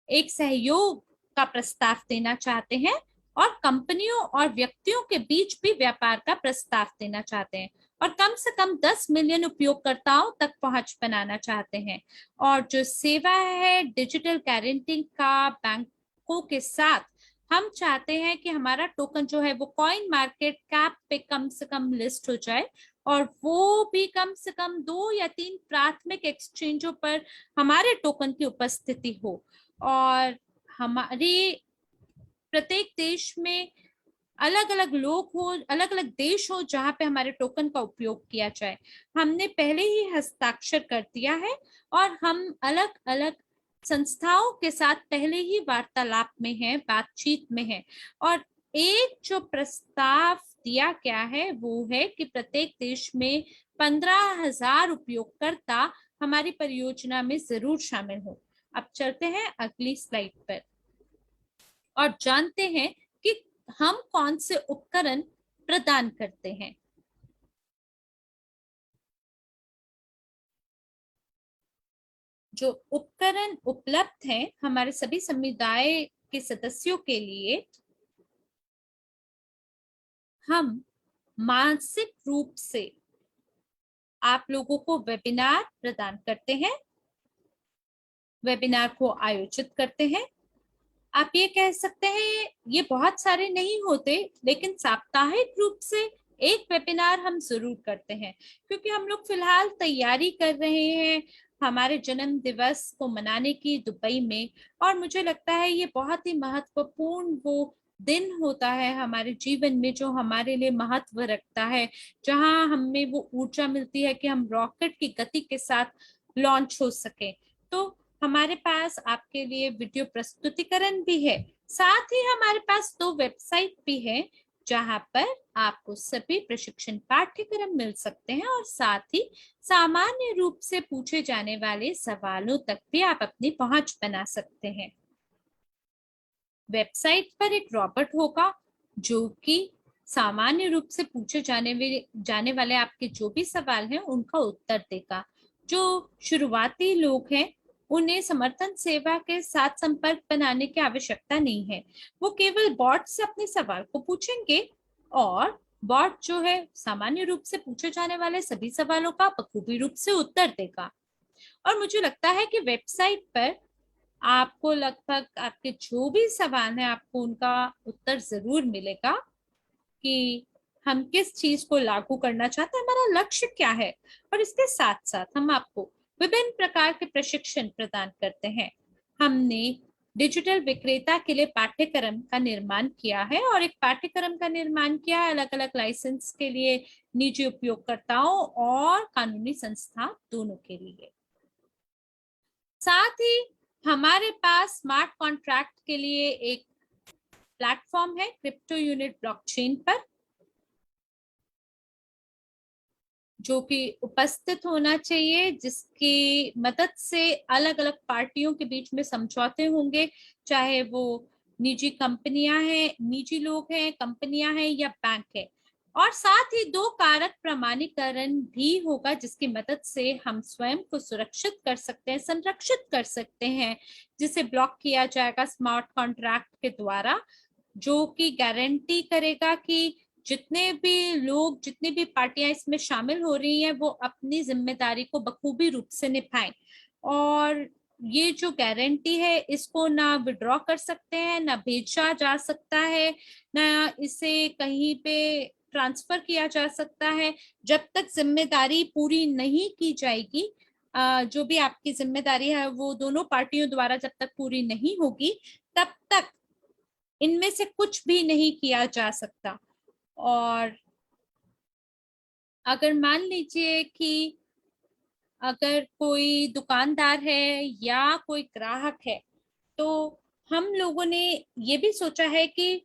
एक सहयोग का प्रस्ताव देना चाहते हैं और कंपनियों और व्यक्तियों के बीच भी व्यापार का प्रस्ताव देना चाहते हैं, और कम से कम 10 मिलियन उपयोगकर्ताओं तक पहुंच बनाना चाहते हैं। और जो सेवा है डिजिटल गारंटी का बैंकों के साथ, हम चाहते हैं कि हमारा टोकन जो है वो कॉइन मार्केट कैप पे कम से कम लिस्ट हो जाए, और वो भी कम से कम 2 या 3 प्राथमिक एक्सचेंजों पर हमारे टोकन की उपस्थिति हो। और हमारे प्रत्येक देश में अलग अलग लोग हो, अलग अलग देश हो जहां पे हमारे टोकन का उपयोग किया जाए। हमने पहले ही हस्ताक्षर कर दिया है और हम अलग अलग संस्थाओं के साथ पहले ही वार्तालाप में हैं, बातचीत में हैं। और एक जो प्रस्ताव दिया गया है वो है कि प्रत्येक देश में 15,000 उपयोगकर्ता हमारी परियोजना में जरूर शामिल हो। अब चलते हैं अगली स्लाइड पर और जानते हैं कि हम कौन से उपकरण प्रदान करते हैं। जो उपकरण उपलब्ध हैं हमारे सभी समुदाय के सदस्यों के लिए, हम मानसिक रूप से आप लोगों को वेबिनार प्रदान करते हैं, वेबिनार को आयोजित करते हैं। आप ये कह सकते हैं ये बहुत सारे नहीं होते, लेकिन साप्ताहिक रूप से एक वेबिनार हम जरूर करते हैं, क्योंकि हम लोग फिलहाल तैयारी कर रहे हैं हमारे जन्म दिवस को मनाने की दुबई में। और मुझे लगता है ये बहुत ही महत्वपूर्ण वो दिन होता है हमारे जीवन में जो हमारे लिए महत्व रखता है, जहां हमें वो ऊर्जा मिलती है कि हम रॉकेट की गति के साथ लॉन्च हो सके। तो हमारे पास आपके लिए वीडियो प्रस्तुतिकरण भी है, साथ ही हमारे पास 2 वेबसाइट भी है जहां पर आपको सभी प्रशिक्षण पाठ्यक्रम मिल सकते हैं, और साथ ही सामान्य रूप से पूछे जाने वाले सवालों तक भी आप अपनी पहुंच बना सकते हैं। वेबसाइट पर एक रॉबोट होगा जो कि सामान्य रूप से पूछे जाने वाले आपके जो भी सवाल हैं उनका उत्तर देगा। जो शुरुआती लोग हैं उन्हें समर्थन सेवा के साथ संपर्क बनाने की आवश्यकता नहीं है, वो केवल बॉट से अपने सवाल को पूछेंगे और बॉट जो है सामान्य रूप से पूछे जाने वाले सभी सवालों का बखूबी रूप से उत्तर देगा। और मुझे लगता है कि वेबसाइट पर आपको लगभग आपके जो भी सवाल हैं आपको उनका उत्तर जरूर मिलेगा कि हम किस चीज को लागू करना चाहते हैं, हमारा लक्ष्य क्या है। और इसके साथ साथ हम आपको विभिन्न प्रकार के प्रशिक्षण प्रदान करते हैं। हमने डिजिटल विक्रेता के लिए पाठ्यक्रम का निर्माण किया है, और एक पाठ्यक्रम का निर्माण किया है अलग अलग लाइसेंस के लिए, निजी उपयोगकर्ताओं और कानूनी संस्था दोनों के लिए। साथ ही हमारे पास स्मार्ट कॉन्ट्रैक्ट के लिए एक प्लेटफॉर्म है क्रिप्टो यूनिट ब्लॉकचेन पर, जो कि उपस्थित होना चाहिए, जिसकी मदद से अलग अलग पार्टियों के बीच में समझौते होंगे, चाहे वो निजी कंपनियां हैं, निजी लोग हैं, कंपनियां हैं या बैंक है। और साथ ही दो कारक प्रमाणीकरण भी होगा, जिसकी मदद से हम स्वयं को सुरक्षित कर सकते हैं, संरक्षित कर सकते हैं, जिसे ब्लॉक किया जाएगा स्मार्ट कॉन्ट्रैक्ट के द्वारा, जो कि गारंटी करेगा कि जितने भी लोग, जितनी भी पार्टियां इसमें शामिल हो रही हैं, वो अपनी जिम्मेदारी को बखूबी रूप से निभाएं। और ये जो गारंटी है, इसको ना विड्रॉ कर सकते हैं, ना भेजा जा सकता है, ना इसे कहीं पे ट्रांसफर किया जा सकता है, जब तक जिम्मेदारी पूरी नहीं की जाएगी। जो भी आपकी जिम्मेदारी है वो दोनों पार्टियों द्वारा जब तक पूरी नहीं होगी, तब तक इनमें से कुछ भी नहीं किया जा सकता। और अगर मान लीजिए कि अगर कोई दुकानदार है या कोई ग्राहक है, तो हम लोगों ने ये भी सोचा है कि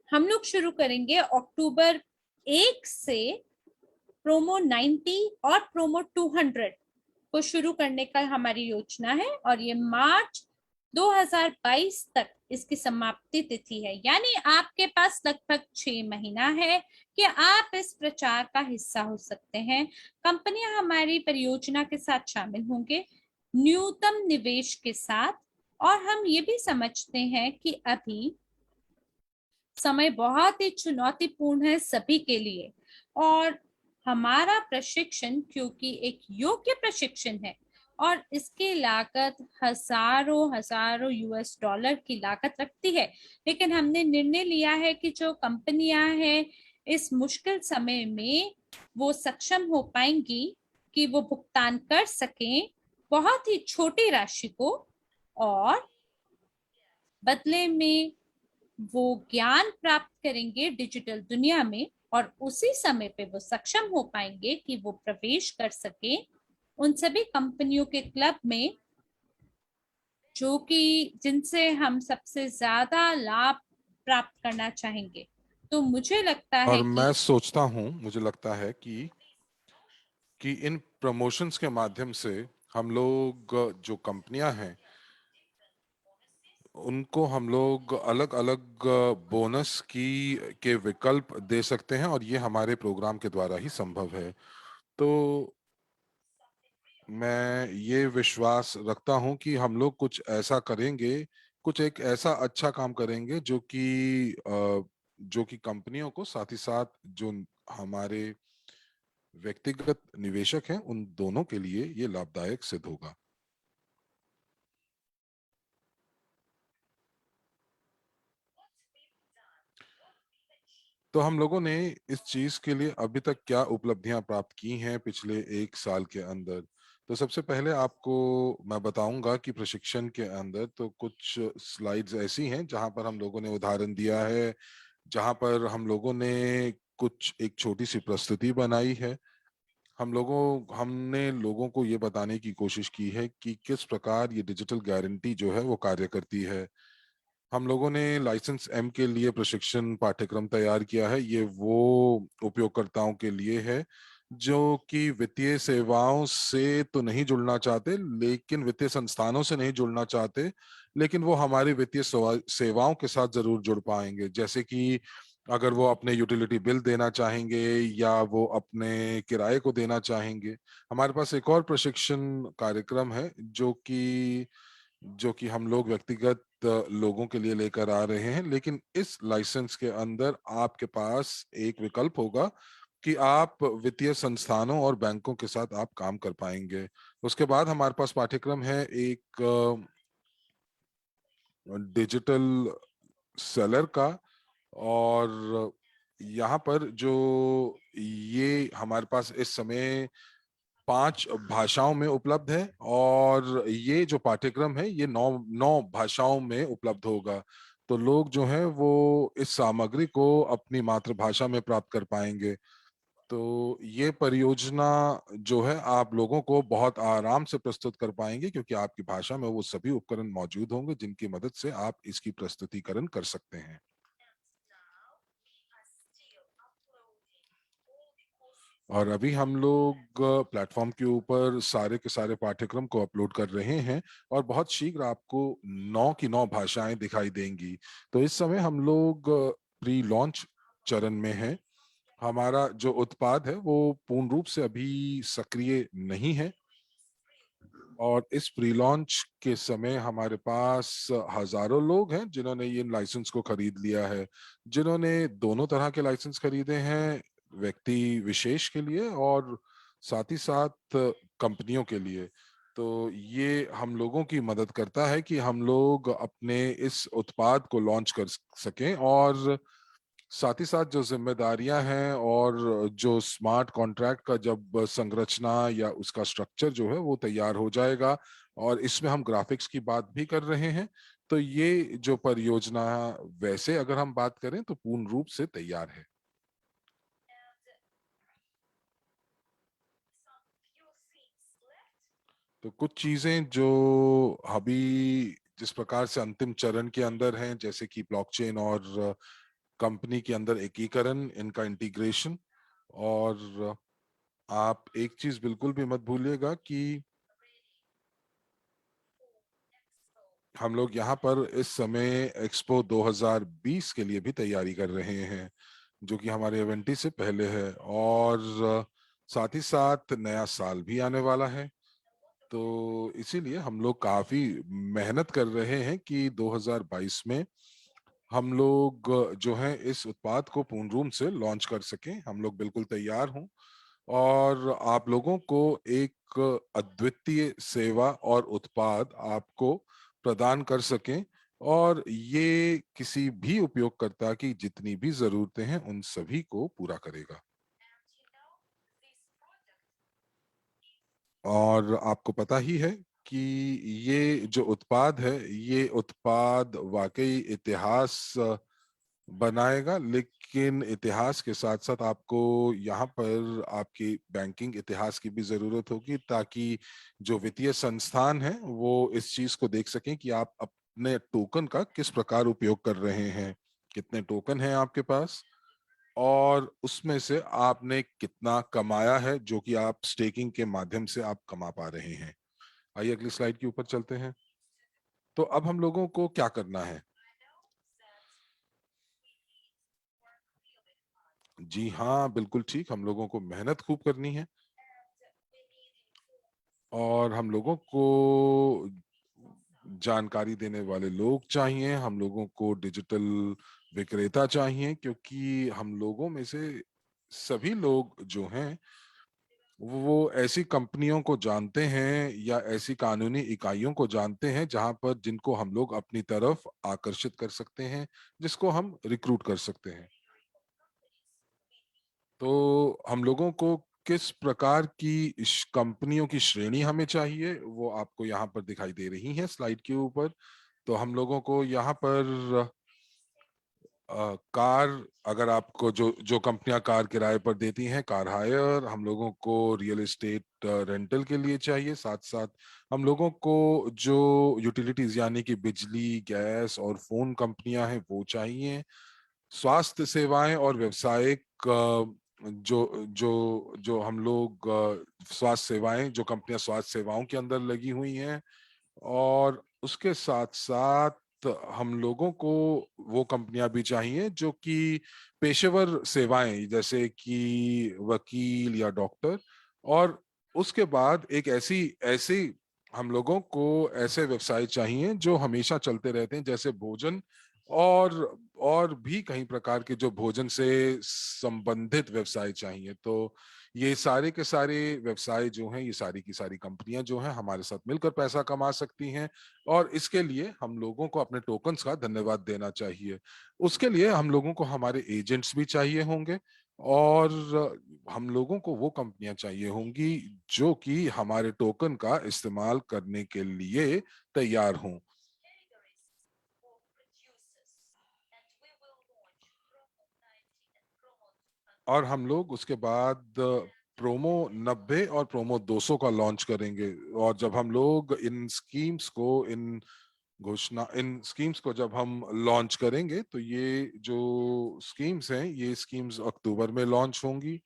हम लोग शुरू करेंगे अक्टूबर 1 से प्रोमो 90 और प्रोमो 200 को शुरू करने का हमारी योजना है, और ये मार्च 2022 तक इसकी समाप्ति तिथि है। यानी आपके पास लगभग 6 महीना है कि आप इस प्रचार का हिस्सा हो सकते हैं। कंपनियां हमारी परियोजना के साथ शामिल होंगे न्यूनतम निवेश के साथ। और हम ये भी समझते हैं कि अभी समय बहुत ही चुनौतीपूर्ण है सभी के लिए, और हमारा प्रशिक्षण क्योंकि एक योग्य प्रशिक्षण है और इसकी लागत हजारों हजारों US डॉलर की लागत रखती है, लेकिन हमने निर्णय लिया है कि जो कंपनियां हैं इस मुश्किल समय में वो सक्षम हो पाएंगी कि वो भुगतान कर सकें बहुत ही छोटी राशि को, और बदले में वो ज्ञान प्राप्त करेंगे डिजिटल दुनिया में, और उसी समय पे वो सक्षम हो पाएंगे कि वो प्रवेश कर सके उन सभी कंपनियों के क्लब में जो कि जिनसे हम सबसे ज्यादा लाभ प्राप्त करना चाहेंगे। तो मुझे लगता है और कि मैं सोचता हूँ, मुझे लगता है कि इन प्रमोशंस के माध्यम से हम लोग, जो कंपनियां हैं, उनको हम लोग अलग अलग बोनस की के विकल्प दे सकते हैं, और ये हमारे प्रोग्राम के द्वारा ही संभव है। तो मैं ये विश्वास रखता हूं कि हम लोग कुछ ऐसा करेंगे, कुछ एक ऐसा अच्छा काम करेंगे जो कि कंपनियों को, साथ ही साथ जो हमारे व्यक्तिगत निवेशक हैं, उन दोनों के लिए ये लाभदायक सिद्ध होगा। तो हम लोगों ने इस चीज के लिए अभी तक क्या उपलब्धियां प्राप्त की हैं पिछले 1 साल के अंदर। तो सबसे पहले आपको मैं बताऊंगा कि प्रशिक्षण के अंदर तो कुछ स्लाइड्स ऐसी हैं जहां पर हम लोगों ने उदाहरण दिया है, जहां पर हम लोगों ने कुछ एक छोटी सी प्रस्तुति बनाई है। हमने लोगों को ये बताने की कोशिश की है कि किस प्रकार ये डिजिटल गारंटी जो है वो कार्य करती है। हम लोगों ने लाइसेंस एम के लिए प्रशिक्षण पाठ्यक्रम तैयार किया है। ये वो उपयोगकर्ताओं के लिए है जो कि वित्तीय सेवाओं से तो नहीं जुड़ना चाहते, लेकिन वित्तीय संस्थानों से नहीं जुड़ना चाहते, लेकिन वो हमारी वित्तीय सेवाओं के साथ जरूर जुड़ पाएंगे। जैसे कि अगर वो अपने यूटिलिटी बिल देना चाहेंगे या वो अपने किराए को देना चाहेंगे। हमारे पास एक और प्रशिक्षण कार्यक्रम है जो कि हम लोग व्यक्तिगत लोगों के लिए लेकर आ रहे हैं, लेकिन इस लाइसेंस के अंदर आपके पास एक विकल्प होगा कि आप वित्तीय संस्थानों और बैंकों के साथ आप काम कर पाएंगे। उसके बाद हमारे पास पाठ्यक्रम है एक डिजिटल सेलर का। और यहाँ पर जो ये हमारे पास इस समय 5 भाषाओं में उपलब्ध है, और ये जो पाठ्यक्रम है ये 9 भाषाओं में उपलब्ध होगा। तो लोग जो हैं वो इस सामग्री को अपनी मातृभाषा में प्राप्त कर पाएंगे। तो ये परियोजना जो है आप लोगों को बहुत आराम से प्रस्तुत कर पाएंगे, क्योंकि आपकी भाषा में वो सभी उपकरण मौजूद होंगे जिनकी मदद से आप इसकी प्रस्तुतिकरण कर सकते हैं। और अभी हम लोग प्लेटफॉर्म के ऊपर सारे के सारे पाठ्यक्रम को अपलोड कर रहे हैं और बहुत शीघ्र आपको 9 की 9 भाषाएं दिखाई देंगी। तो इस समय हम लोग प्री लॉन्च चरण में हैं। हमारा जो उत्पाद है वो पूर्ण रूप से अभी सक्रिय नहीं है, और इस प्री लॉन्च के समय हमारे पास हजारों लोग हैं जिन्होंने ये लाइसेंस को खरीद लिया है, जिन्होंने दोनों तरह के लाइसेंस खरीदे हैं, व्यक्ति विशेष के लिए और साथ ही साथ कंपनियों के लिए। तो ये हम लोगों की मदद करता है कि हम लोग अपने इस उत्पाद को लॉन्च कर सकें, और साथ ही साथ जो जिम्मेदारियां हैं और जो स्मार्ट कॉन्ट्रैक्ट का जब संरचना या उसका स्ट्रक्चर जो है वो तैयार हो जाएगा, और इसमें हम ग्राफिक्स की बात भी कर रहे हैं, तो ये जो परियोजना वैसे अगर हम बात करें तो पूर्ण रूप से तैयार है। तो कुछ चीजें जो अभी जिस प्रकार से अंतिम चरण के अंदर हैं, जैसे कि ब्लॉकचेन और कंपनी के अंदर एकीकरण, इनका इंटीग्रेशन, और आप एक चीज बिल्कुल भी मत भूलिएगा कि हम लोग यहाँ पर इस समय एक्सपो 2020 के लिए भी तैयारी कर रहे हैं, जो कि हमारे इवेंटी से पहले है, और साथ ही साथ नया साल भी आने वाला है। तो इसीलिए हम लोग काफी मेहनत कर रहे हैं कि 2022 में हम लोग जो है इस उत्पाद को पूर्ण रूप से लॉन्च कर सकें। हम लोग बिल्कुल तैयार हों और आप लोगों को एक अद्वितीय सेवा और उत्पाद आपको प्रदान कर सकें, और ये किसी भी उपयोगकर्ता की जितनी भी जरूरतें हैं उन सभी को पूरा करेगा। और आपको पता ही है कि ये जो उत्पाद है, ये उत्पाद वाकई इतिहास बनाएगा, लेकिन इतिहास के साथ साथ आपको यहाँ पर आपकी बैंकिंग इतिहास की भी जरूरत होगी, ताकि जो वित्तीय संस्थान है वो इस चीज को देख सकें कि आप अपने टोकन का किस प्रकार उपयोग कर रहे हैं, कितने टोकन हैं आपके पास, और उसमें से आपने कितना कमाया है, जो कि आप स्टेकिंग के माध्यम से आप कमा पा रहे हैं। आइए अगली स्लाइड के ऊपर चलते हैं। तो अब हम लोगों को क्या करना है? जी हाँ, बिल्कुल ठीक, हम लोगों को मेहनत खूब करनी है, और हम लोगों को जानकारी देने वाले लोग चाहिए, हम लोगों को डिजिटल विक्रेता चाहिए, क्योंकि हम लोगों में से सभी लोग जो हैं वो ऐसी कंपनियों को जानते हैं या ऐसी कानूनी इकाइयों को जानते हैं जहां पर जिनको हम लोग अपनी तरफ आकर्षित कर सकते हैं, जिसको हम रिक्रूट कर सकते हैं। तो हम लोगों को किस प्रकार की कंपनियों की श्रेणी हमें चाहिए वो आपको यहाँ पर दिखाई दे रही है स्लाइड के ऊपर। तो हम लोगों को यहाँ पर कार, अगर आपको जो जो कंपनियां कार किराए पर देती हैं, कार हायर, हम लोगों को रियल एस्टेट रेंटल के लिए चाहिए, साथ साथ हम लोगों को जो यूटिलिटीज यानी कि बिजली, गैस और फोन कंपनियां हैं वो चाहिए, स्वास्थ्य सेवाएं और व्यावसायिक जो जो जो हम लोग स्वास्थ्य सेवाएं, जो कंपनियां स्वास्थ्य सेवाओं के अंदर लगी हुई हैं, और उसके साथ साथ हम लोगों को वो कंपनियां भी चाहिए जो कि पेशेवर सेवाएं, जैसे कि वकील या डॉक्टर, और उसके बाद एक ऐसी ऐसी हम लोगों को ऐसे व्यवसाय चाहिए जो हमेशा चलते रहते हैं, जैसे भोजन और भी कई प्रकार के जो भोजन से संबंधित व्यवसाय चाहिए। तो ये सारे के सारे व्यवसाय जो हैं, ये सारी की सारी कंपनियां जो हैं हमारे साथ मिलकर पैसा कमा सकती हैं, और इसके लिए हम लोगों को अपने टोकन्स का धन्यवाद देना चाहिए। उसके लिए हम लोगों को हमारे एजेंट्स भी चाहिए होंगे, और हम लोगों को वो कंपनियां चाहिए होंगी जो कि हमारे टोकन का इस्तेमाल करने के लिए तैयार हों। और हम लोग उसके बाद प्रोमो 90 और प्रोमो 200 का लॉन्च करेंगे। और जब हम लोग इन स्कीम्स को जब हम लॉन्च करेंगे तो ये जो स्कीम्स हैं ये स्कीम्स अक्टूबर में लॉन्च होंगी।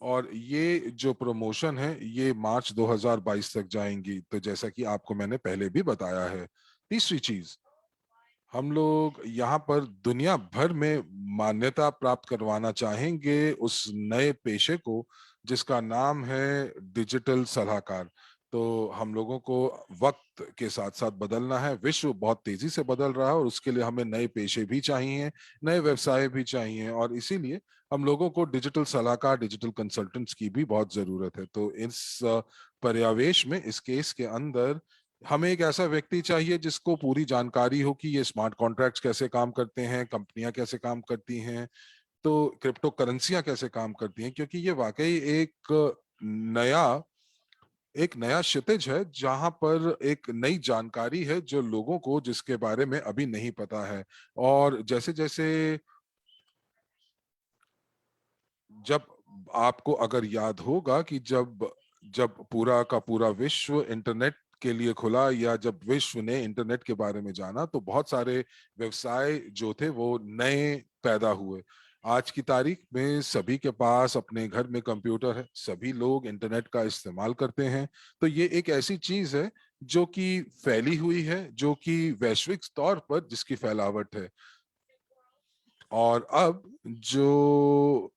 और ये जो प्रमोशन है ये मार्च 2022 तक जाएंगी। तो जैसा कि आपको मैंने पहले भी बताया है, तीसरी चीज, हम लोग यहाँ पर दुनिया भर में मान्यता प्राप्त करवाना चाहेंगे उस नए पेशे को जिसका नाम है डिजिटल सलाहकार। तो हम लोगों को वक्त के साथ साथ बदलना है, विश्व बहुत तेजी से बदल रहा है और उसके लिए हमें नए पेशे भी चाहिए, नए व्यवसाय भी चाहिए। और इसीलिए हम लोगों को डिजिटल सलाहकार, डिजिटल कंसल्टेंट्स की भी बहुत जरूरत है। तो इस पर्यावेश में, इस केस के अंदर, हमें एक ऐसा व्यक्ति चाहिए जिसको पूरी जानकारी हो कि ये स्मार्ट कॉन्ट्रैक्ट्स कैसे काम करते हैं, कंपनियां कैसे काम करती हैं, तो क्रिप्टो करेंसियां कैसे काम करती हैं। क्योंकि ये वाकई नया एक नया क्षितिज है जहां पर एक नई जानकारी है जो लोगों को, जिसके बारे में अभी नहीं पता है। और जैसे जैसे जब आपको अगर याद होगा कि जब जब पूरा का पूरा विश्व इंटरनेट के लिए खुला, या जब विश्व ने इंटरनेट के बारे में जाना, तो बहुत सारे व्यवसाय जो थे वो नए पैदा हुए। आज की तारीख में सभी के पास अपने घर में कंप्यूटर है, सभी लोग इंटरनेट का इस्तेमाल करते हैं। तो ये एक ऐसी चीज है जो कि फैली हुई है, जो कि वैश्विक तौर पर जिसकी फैलावट है। और अब जो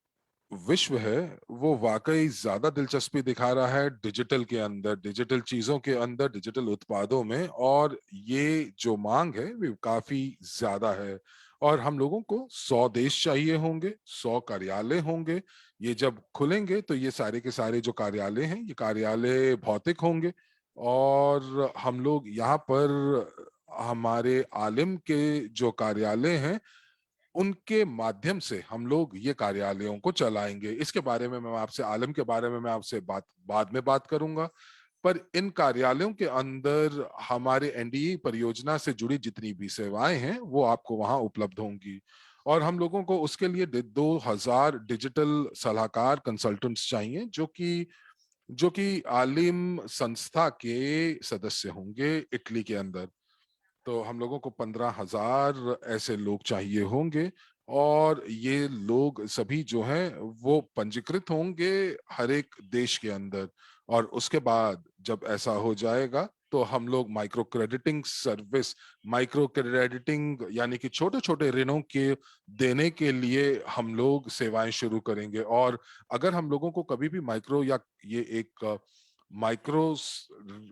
विश्व है वो वाकई ज्यादा दिलचस्पी दिखा रहा है डिजिटल के अंदर, डिजिटल चीजों के अंदर, डिजिटल उत्पादों में। और ये जो मांग है वो काफी ज्यादा है। और हम लोगों को 100 देश चाहिए होंगे, 100 कार्यालय होंगे। ये जब खुलेंगे तो ये सारे के सारे जो कार्यालय हैं ये कार्यालय भौतिक होंगे। और हम लोग यहाँ पर हमारे आलिम के जो कार्यालय हैं उनके माध्यम से हम लोग ये कार्यालयों को चलाएंगे। इसके बारे में मैं आपसे, आलम के बारे में मैं आपसे बाद में बात करूंगा। पर इन कार्यालयों के अंदर हमारे एनडीए परियोजना से जुड़ी जितनी भी सेवाएं हैं वो आपको वहां उपलब्ध होंगी। और हम लोगों को उसके लिए 2000 डिजिटल सलाहकार कंसल्टेंट्स चाहिए जो कि आलिम संस्था के सदस्य होंगे इटली के अंदर। तो हम लोगों को 15,000 ऐसे लोग चाहिए होंगे। और ये लोग सभी जो हैं वो पंजीकृत होंगे हर एक देश के अंदर। और उसके बाद जब ऐसा हो जाएगा तो हम लोग micro crediting service, micro crediting यानी कि छोटे छोटे ऋणों के देने के लिए हम लोग सेवाएं शुरू करेंगे। और अगर हम लोगों को कभी भी माइक्रो या ये एक माइक्रो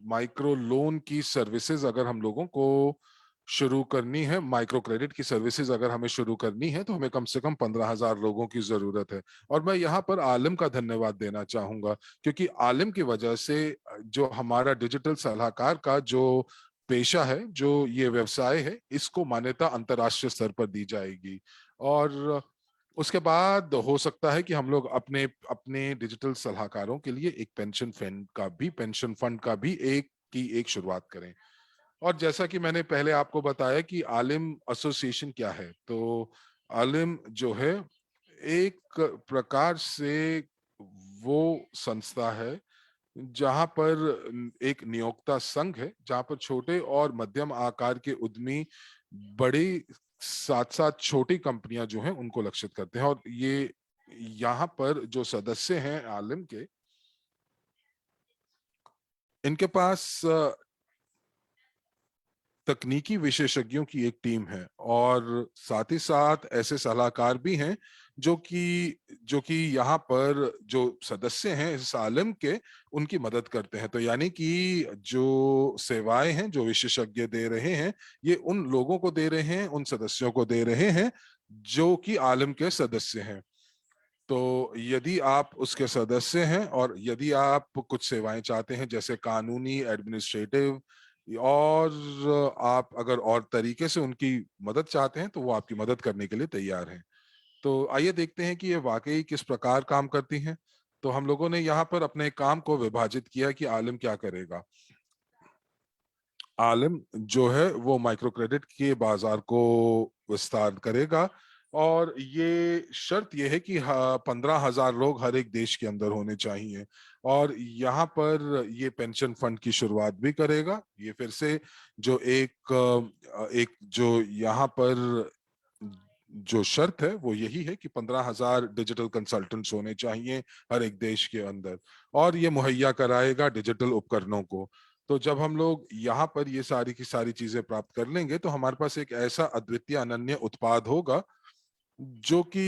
माइक्रो लोन की सर्विसेज अगर हम लोगों को शुरू करनी है, माइक्रो क्रेडिट की सर्विसेज अगर हमें शुरू करनी है, तो हमें कम से कम 15,000 लोगों की जरूरत है। और मैं यहाँ पर आलिम का धन्यवाद देना चाहूंगा, क्योंकि आलिम की वजह से जो हमारा डिजिटल सलाहकार का जो पेशा है, जो ये व्यवसाय है, इसको मान्यता अंतर्राष्ट्रीय स्तर पर दी जाएगी। और उसके बाद हो सकता है कि हम लोग अपने अपने डिजिटल सलाहकारों के लिए पेंशन फंड का भी एक शुरुआत करें। और जैसा कि मैंने पहले आपको बताया कि आलिम एसोसिएशन क्या है, तो आलिम जो है एक प्रकार से वो संस्था है जहां पर एक नियोक्ता संघ है, जहां पर छोटे और मध्यम आकार के उद्यमी बड़ी साथ साथ छोटी कंपनियां जो हैं उनको लक्षित करते हैं। और ये यहाँ पर जो सदस्य हैं आलिम के, इनके पास तकनीकी विशेषज्ञों की एक टीम है। और साथ ही साथ ऐसे सलाहकार भी हैं जो कि यहाँ पर जो सदस्य हैं इस आलम के, उनकी मदद करते हैं। तो यानी कि जो सेवाएं हैं जो विशेषज्ञ दे रहे हैं, ये उन लोगों को दे रहे हैं, उन सदस्यों को दे रहे हैं जो कि आलम के सदस्य हैं। तो यदि आप उसके सदस्य हैं और यदि आप कुछ सेवाएं चाहते हैं जैसे कानूनी, एडमिनिस्ट्रेटिव, और आप अगर और तरीके से उनकी मदद चाहते हैं, तो वो आपकी मदद करने के लिए तैयार हैं। तो आइए देखते हैं कि ये वाकई किस प्रकार काम करती हैं। तो हम लोगों ने यहाँ पर अपने काम को विभाजित किया कि आलिम क्या करेगा। आलिम जो है वो माइक्रो क्रेडिट के बाजार को विस्तार करेगा। और ये शर्त ये है कि 15,000 लोग हर एक देश के अंदर होने चाहिए। और यहाँ पर ये पेंशन फंड की शुरुआत भी करेगा। ये फिर से जो एक जो यहाँ पर जो शर्त है वो यही है कि 15,000 डिजिटल कंसल्टेंट्स होने चाहिए हर एक देश के अंदर, और ये मुहैया कराएगा डिजिटल उपकरणों को। तो जब हम लोग यहाँ पर ये सारी की सारी चीजें प्राप्त कर लेंगे तो हमारे पास एक ऐसा अद्वितीय अनन्य उत्पाद होगा जो कि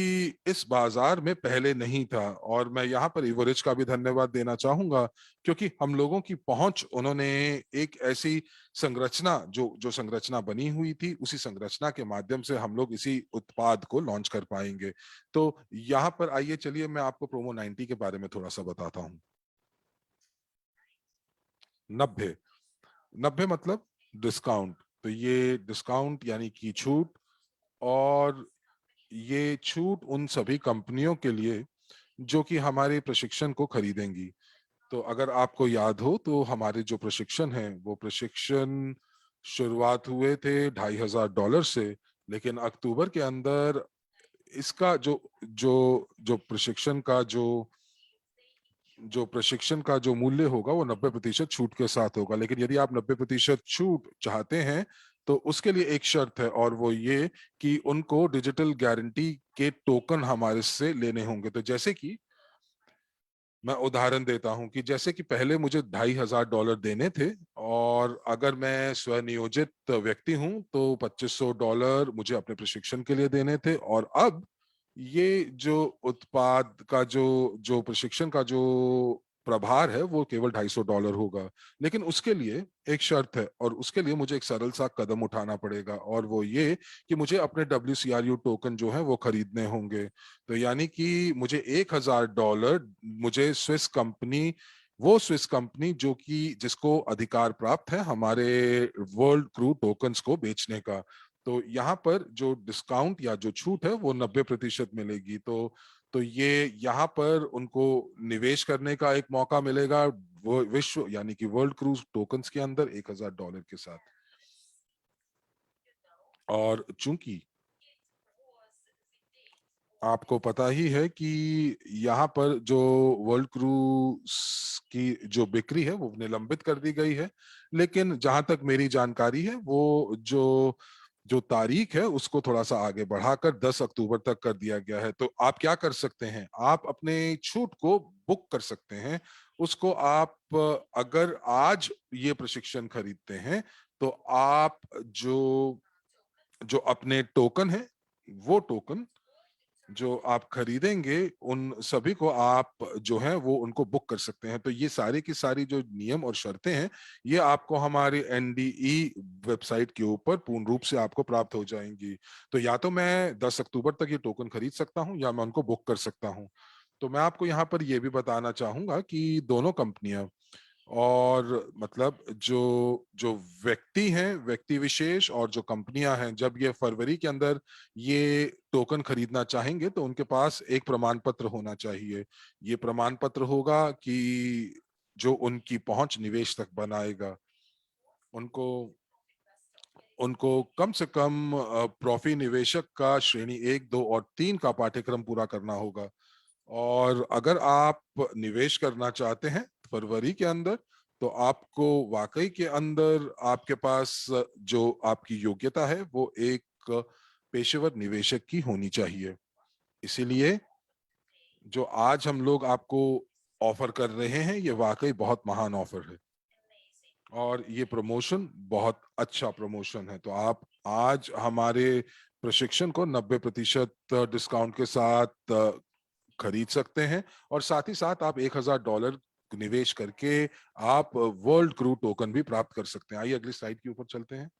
इस बाजार में पहले नहीं था। और मैं यहाँ पर इवोरिज का भी धन्यवाद देना चाहूंगा, क्योंकि हम लोगों की पहुंच, उन्होंने एक ऐसी संरचना, जो जो संरचना बनी हुई थी, उसी संरचना के माध्यम से हम लोग इसी उत्पाद को लॉन्च कर पाएंगे। तो यहाँ पर आइए, चलिए मैं आपको प्रोमो 90 के बारे में थोड़ा सा बताता हूँ। 90, 90 मतलब डिस्काउंट। तो ये डिस्काउंट यानी कि छूट, और ये छूट उन सभी कंपनियों के लिए जो कि हमारे प्रशिक्षण को खरीदेंगी। तो अगर आपको याद हो तो हमारे जो प्रशिक्षण हैं वो प्रशिक्षण शुरुआत हुए थे $2,500 से, लेकिन अक्टूबर के अंदर इसका जो जो जो प्रशिक्षण का जो मूल्य होगा वो 90% छूट के साथ होगा। लेकिन यदि आप 90% छूट चाहते हैं तो उसके लिए एक शर्त है, और वो ये कि उनको डिजिटल गारंटी के टोकन हमारे से लेने होंगे। तो जैसे कि मैं उदाहरण देता हूं कि जैसे कि पहले मुझे $2,500 देने थे, और अगर मैं स्वनियोजित व्यक्ति हूं तो $2,500 मुझे अपने प्रशिक्षण के लिए देने थे। और अब ये जो उत्पाद का जो जो प्रशिक्षण का जो प्रभार है वो केवल $250 होगा। लेकिन उसके लिए एक शर्त है, और उसके लिए मुझे एक सरल सा कदम उठाना पड़ेगा, और वो ये कि मुझे अपने WCRU टोकन जो है वो खरीदने होंगे। तो यानी कि मुझे $1,000 मुझे स्विस कंपनी जो कि जिसको अधिकार प्राप्त है हमारे वर्ल्ड क्रू टोकन्स को बेचने का। तो यहाँ पर जो डिस्काउंट या जो छूट है वो 90% मिलेगी। तो ये यहाँ पर उनको निवेश करने का एक मौका मिलेगा, वो विश्व यानी कि वर्ल्ड क्रूज टोकन्स के अंदर $1,000 के साथ। और चूंकि आपको पता ही है कि यहाँ पर जो वर्ल्ड क्रूज की जो बिक्री है वो निलंबित कर दी गई है, लेकिन जहां तक मेरी जानकारी है वो जो जो तारीख है उसको थोड़ा सा आगे बढ़ाकर 10 अक्टूबर तक कर दिया गया है। तो आप क्या कर सकते हैं, आप अपने छूट को बुक कर सकते हैं। उसको आप अगर आज ये प्रशिक्षण खरीदते हैं तो आप जो जो अपने टोकन है, वो टोकन जो आप खरीदेंगे उन सभी को आप जो है वो उनको बुक कर सकते हैं। तो ये सारी की सारी जो नियम और शर्तें हैं ये आपको हमारी NDE वेबसाइट के ऊपर पूर्ण रूप से आपको प्राप्त हो जाएंगी। तो या तो मैं 10 अक्टूबर तक ये टोकन खरीद सकता हूं या मैं उनको बुक कर सकता हूं। तो मैं आपको यहाँ पर ये भी बताना चाहूंगा कि दोनों कंपनियां, और मतलब जो जो व्यक्ति हैं, व्यक्ति विशेष और जो कंपनियां हैं, जब ये फरवरी के अंदर ये टोकन खरीदना चाहेंगे तो उनके पास एक प्रमाण पत्र होना चाहिए। ये प्रमाण पत्र होगा कि जो उनकी पहुंच निवेश तक बनाएगा। उनको उनको कम से कम प्रॉफी निवेशक का श्रेणी 1, 2 और 3 का पाठ्यक्रम पूरा करना होगा। और अगर आप निवेश करना चाहते हैं फरवरी के अंदर तो आपको वाकई के अंदर आपके पास जो आपकी योग्यता है वो एक पेशेवर निवेशक की होनी चाहिए। इसीलिए जो आज हम लोग आपको ऑफर कर रहे हैं ये वाकई बहुत महान ऑफर है, और ये प्रमोशन बहुत अच्छा प्रमोशन है। तो आप आज हमारे प्रशिक्षण को 90% डिस्काउंट के साथ खरीद सकते हैं, और साथ ही साथ आप $1,000 निवेश करके आप वर्ल्ड क्रू टोकन भी प्राप्त कर सकते हैं। आइए अगली स्लाइड के ऊपर चलते हैं।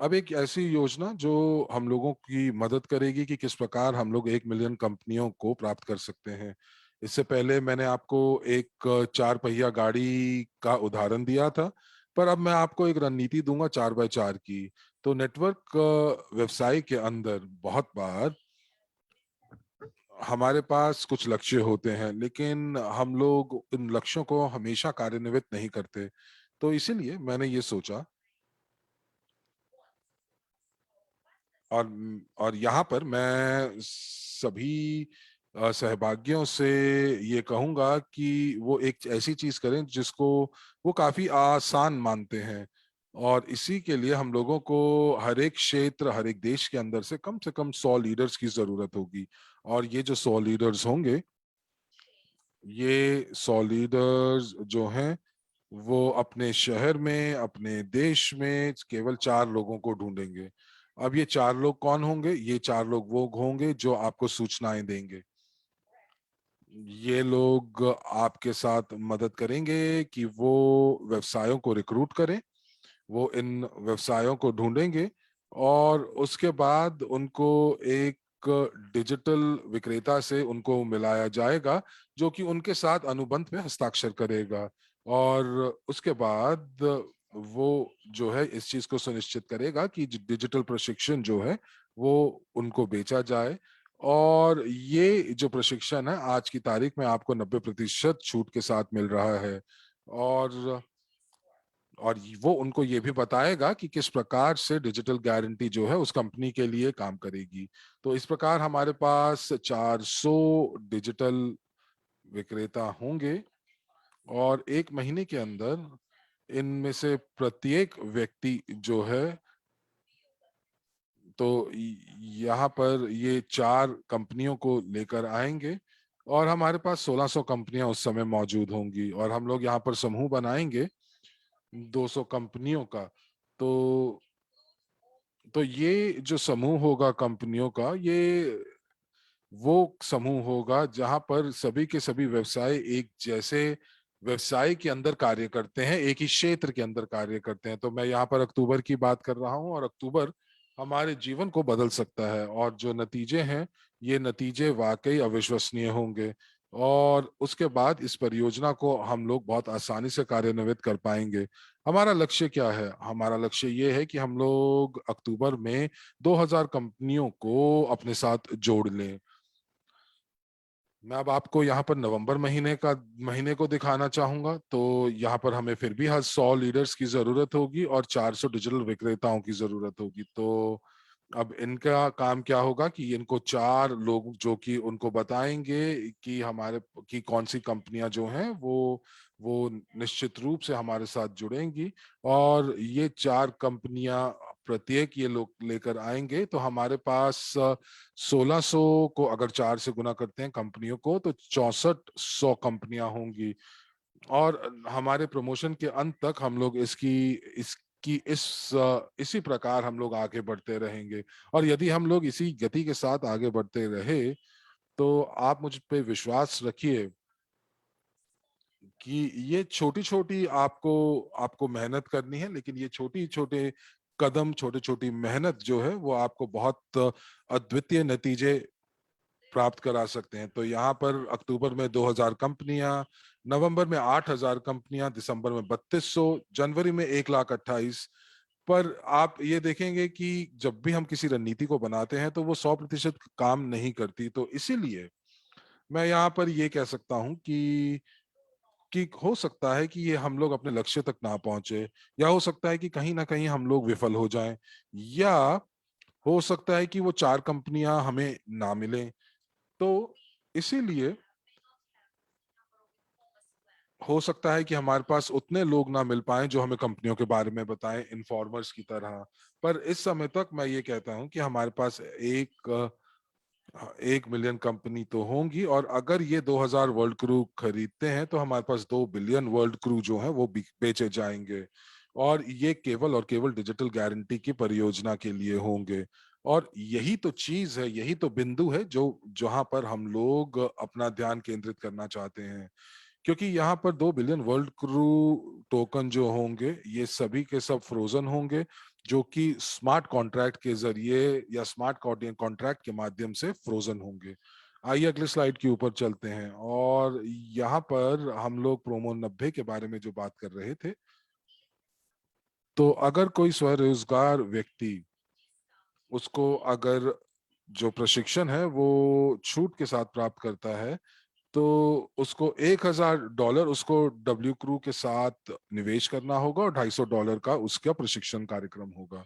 अब एक ऐसी योजना जो हम लोगों की मदद करेगी कि किस प्रकार हम लोग 1 मिलियन कंपनियों को प्राप्त कर सकते हैं। इससे पहले मैंने आपको एक 4 पहिया गाड़ी का उदाहरण दिया था, पर अब मैं आपको एक रणनीति दूंगा 4x4 की। तो नेटवर्क व्यवसाय के अंदर बहुत बार हमारे पास कुछ लक्ष्य होते हैं, लेकिन हम लोग इन लक्ष्यों को हमेशा कार्यान्वित नहीं करते। तो इसीलिए मैंने ये सोचा, और यहाँ पर मैं सभी सहभागियों से ये कहूंगा कि वो एक ऐसी चीज करें जिसको वो काफी आसान मानते हैं। और इसी के लिए हम लोगों को हर एक क्षेत्र, हर एक देश के अंदर से कम 100 लीडर्स की जरूरत होगी। और ये जो 100 लीडर्स होंगे, ये 100 लीडर्स जो हैं वो अपने शहर में, अपने देश में केवल 4 लोगों को ढूंढेंगे। अब ये 4 लोग कौन होंगे? ये 4 लोग वो होंगे जो आपको सूचनाएं देंगे। ये लोग आपके साथ मदद करेंगे कि वो व्यवसायों को रिक्रूट करें, वो इन व्यवसायों को ढूंढेंगे, और उसके बाद उनको एक डिजिटल विक्रेता से उनको मिलाया जाएगा, जो कि उनके साथ अनुबंध पे हस्ताक्षर करेगा। और उसके बाद वो जो है इस चीज को सुनिश्चित करेगा कि डिजिटल प्रशिक्षण जो है वो उनको बेचा जाए। और ये जो प्रशिक्षण है आज की तारीख में आपको 90% छूट के साथ मिल रहा है। और वो उनको ये भी बताएगा कि किस प्रकार से डिजिटल गारंटी जो है उस कंपनी के लिए काम करेगी। तो इस प्रकार हमारे पास 400 डिजिटल विक्रेता होंगे, और 1 महीने के अंदर इनमें से प्रत्येक व्यक्ति जो है, तो यहाँ पर ये 4 कंपनियों को लेकर आएंगे, और हमारे पास 1600 कंपनियां उस समय मौजूद होंगी, और हम लोग यहाँ पर समूह बनाएंगे 200 कंपनियों का। तो ये जो समूह होगा कंपनियों का, ये वो समूह होगा जहां पर सभी के सभी व्यवसाय एक जैसे व्यवसाय के अंदर कार्य करते हैं, एक ही क्षेत्र के अंदर कार्य करते हैं। तो मैं यहाँ पर अक्टूबर की बात कर रहा हूँ, और अक्टूबर हमारे जीवन को बदल सकता है, और जो नतीजे हैं ये नतीजे वाकई अविश्वसनीय होंगे। और उसके बाद इस परियोजना को हम लोग बहुत आसानी से कार्यान्वित कर पाएंगे। हमारा लक्ष्य क्या है? हमारा लक्ष्य ये है कि हम लोग अक्टूबर में 2000 कंपनियों को अपने साथ जोड़ लें। मैं अब आपको यहाँ पर नवंबर महीने को दिखाना चाहूंगा। तो यहाँ पर हमें फिर भी हर 100 लीडर्स की जरूरत होगी और 400 डिजिटल विक्रेताओं की जरूरत होगी। तो अब इनका काम क्या होगा कि इनको 4 लोग जो कि उनको बताएंगे कि हमारे कि कौन सी कंपनियां जो हैं वो निश्चित रूप से हमारे साथ जुड़ेंगी। और ये 4 कंपनियां प्रत्येक ये लोग लेकर आएंगे, तो हमारे पास 1600 को अगर 4 से गुना करते हैं कंपनियों को, तो 6400 कंपनियां होंगी। और हमारे प्रमोशन के अंत तक हम लोग इसी प्रकार हम लोग आगे बढ़ते रहेंगे। और यदि हम लोग इसी गति के साथ आगे बढ़ते रहे, तो आप मुझ पे विश्वास रखिए कि ये छोटी छोटी आपको आपको मेहनत करनी है, लेकिन ये छोटी छोटे कदम, छोटी छोटी मेहनत जो है वो आपको बहुत अद्वितीय नतीजे प्राप्त करा सकते हैं। तो यहाँ पर अक्टूबर में 2000 कंपनियां, नवंबर में 8000 कंपनियां, दिसंबर में 3200, जनवरी में 1,28,000। पर आप ये देखेंगे कि जब भी हम किसी रणनीति को बनाते हैं तो वो 100% काम नहीं करती। तो इसीलिए मैं यहाँ पर ये कह सकता हूँ कि हो सकता है कि ये हम लोग अपने लक्ष्य तक ना पहुंचे, या हो सकता है कि कहीं ना कहीं हम लोग विफल हो जाएं, या हो सकता है कि वो 4 कंपनियां हमें ना मिलें। तो इसीलिए हो सकता है कि हमारे पास उतने लोग ना मिल पाए जो हमें कंपनियों के बारे में बताएं, इन्फॉर्मर्स की तरह। पर इस समय तक मैं ये कहता हूं कि हमारे पास 1 मिलियन कंपनी तो होंगी, और अगर ये 2000 वर्ल्ड क्रू खरीदते हैं तो हमारे पास 2 बिलियन वर्ल्ड क्रू जो है वो बेचे जाएंगे। और ये केवल और केवल डिजिटल गारंटी की परियोजना के लिए होंगे। और यही तो चीज है, यही तो बिंदु है जो जहां पर हम लोग अपना ध्यान केंद्रित करना चाहते हैं। क्योंकि यहाँ पर 2 बिलियन वर्ल्ड क्रू टोकन जो होंगे ये सभी के सब फ्रोजन होंगे, जो कि स्मार्ट कॉन्ट्रैक्ट के जरिए या स्मार्ट कॉन्ट्रैक्ट के माध्यम से फ्रोजन होंगे। आइए अगले स्लाइड के ऊपर चलते हैं। और यहाँ पर हम लोग प्रोमो 90 के बारे में जो बात कर रहे थे, तो अगर कोई स्वरोजगार व्यक्ति, उसको अगर जो प्रशिक्षण है वो छूट के साथ प्राप्त करता है, तो उसको $1,000 उसको डब्ल्यू क्रू के साथ निवेश करना होगा और $250 का उसका प्रशिक्षण कार्यक्रम होगा।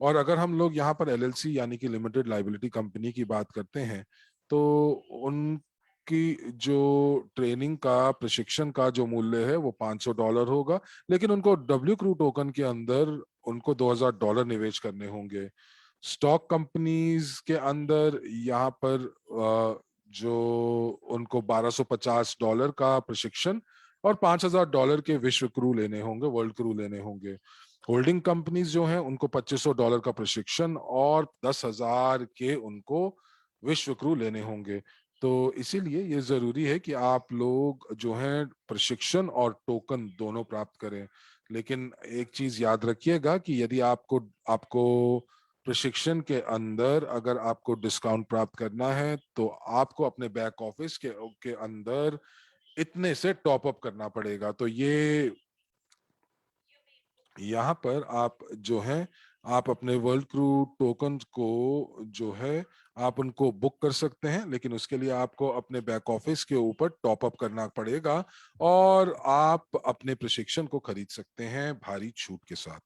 और अगर हम लोग यहाँ पर एलएलसी यानी कि लिमिटेड लाइबिलिटी कंपनी की बात करते हैं, तो उनकी जो ट्रेनिंग का प्रशिक्षण का जो मूल्य है वो $500 होगा, लेकिन उनको डब्ल्यू क्रू टोकन के अंदर उनको $2,000 निवेश करने होंगे। स्टॉक कंपनीज के अंदर यहाँ पर जो उनको $1,250 का प्रशिक्षण और $5,000 के विश्व क्रू लेने होंगे, वर्ल्ड क्रू लेने होंगे। होल्डिंग कंपनीज जो हैं उनको $2,500 का प्रशिक्षण और 10,000 के उनको विश्व क्रू लेने होंगे। तो इसीलिए ये जरूरी है कि आप लोग जो हैं प्रशिक्षण और टोकन दोनों प्राप्त करें। लेकिन एक चीज याद रखिएगा कि यदि आपको आपको प्रशिक्षण के अंदर अगर आपको डिस्काउंट प्राप्त करना है, तो आपको अपने बैक ऑफिस के अंदर इतने से टॉप अप करना पड़ेगा। तो ये यहाँ पर आप जो है आप अपने वर्ल्ड क्रू टोकन को जो है आप उनको बुक कर सकते हैं, लेकिन उसके लिए आपको अपने बैक ऑफिस के ऊपर टॉप अप करना पड़ेगा और आप अपने प्रशिक्षण को खरीद सकते हैं भारी छूट के साथ।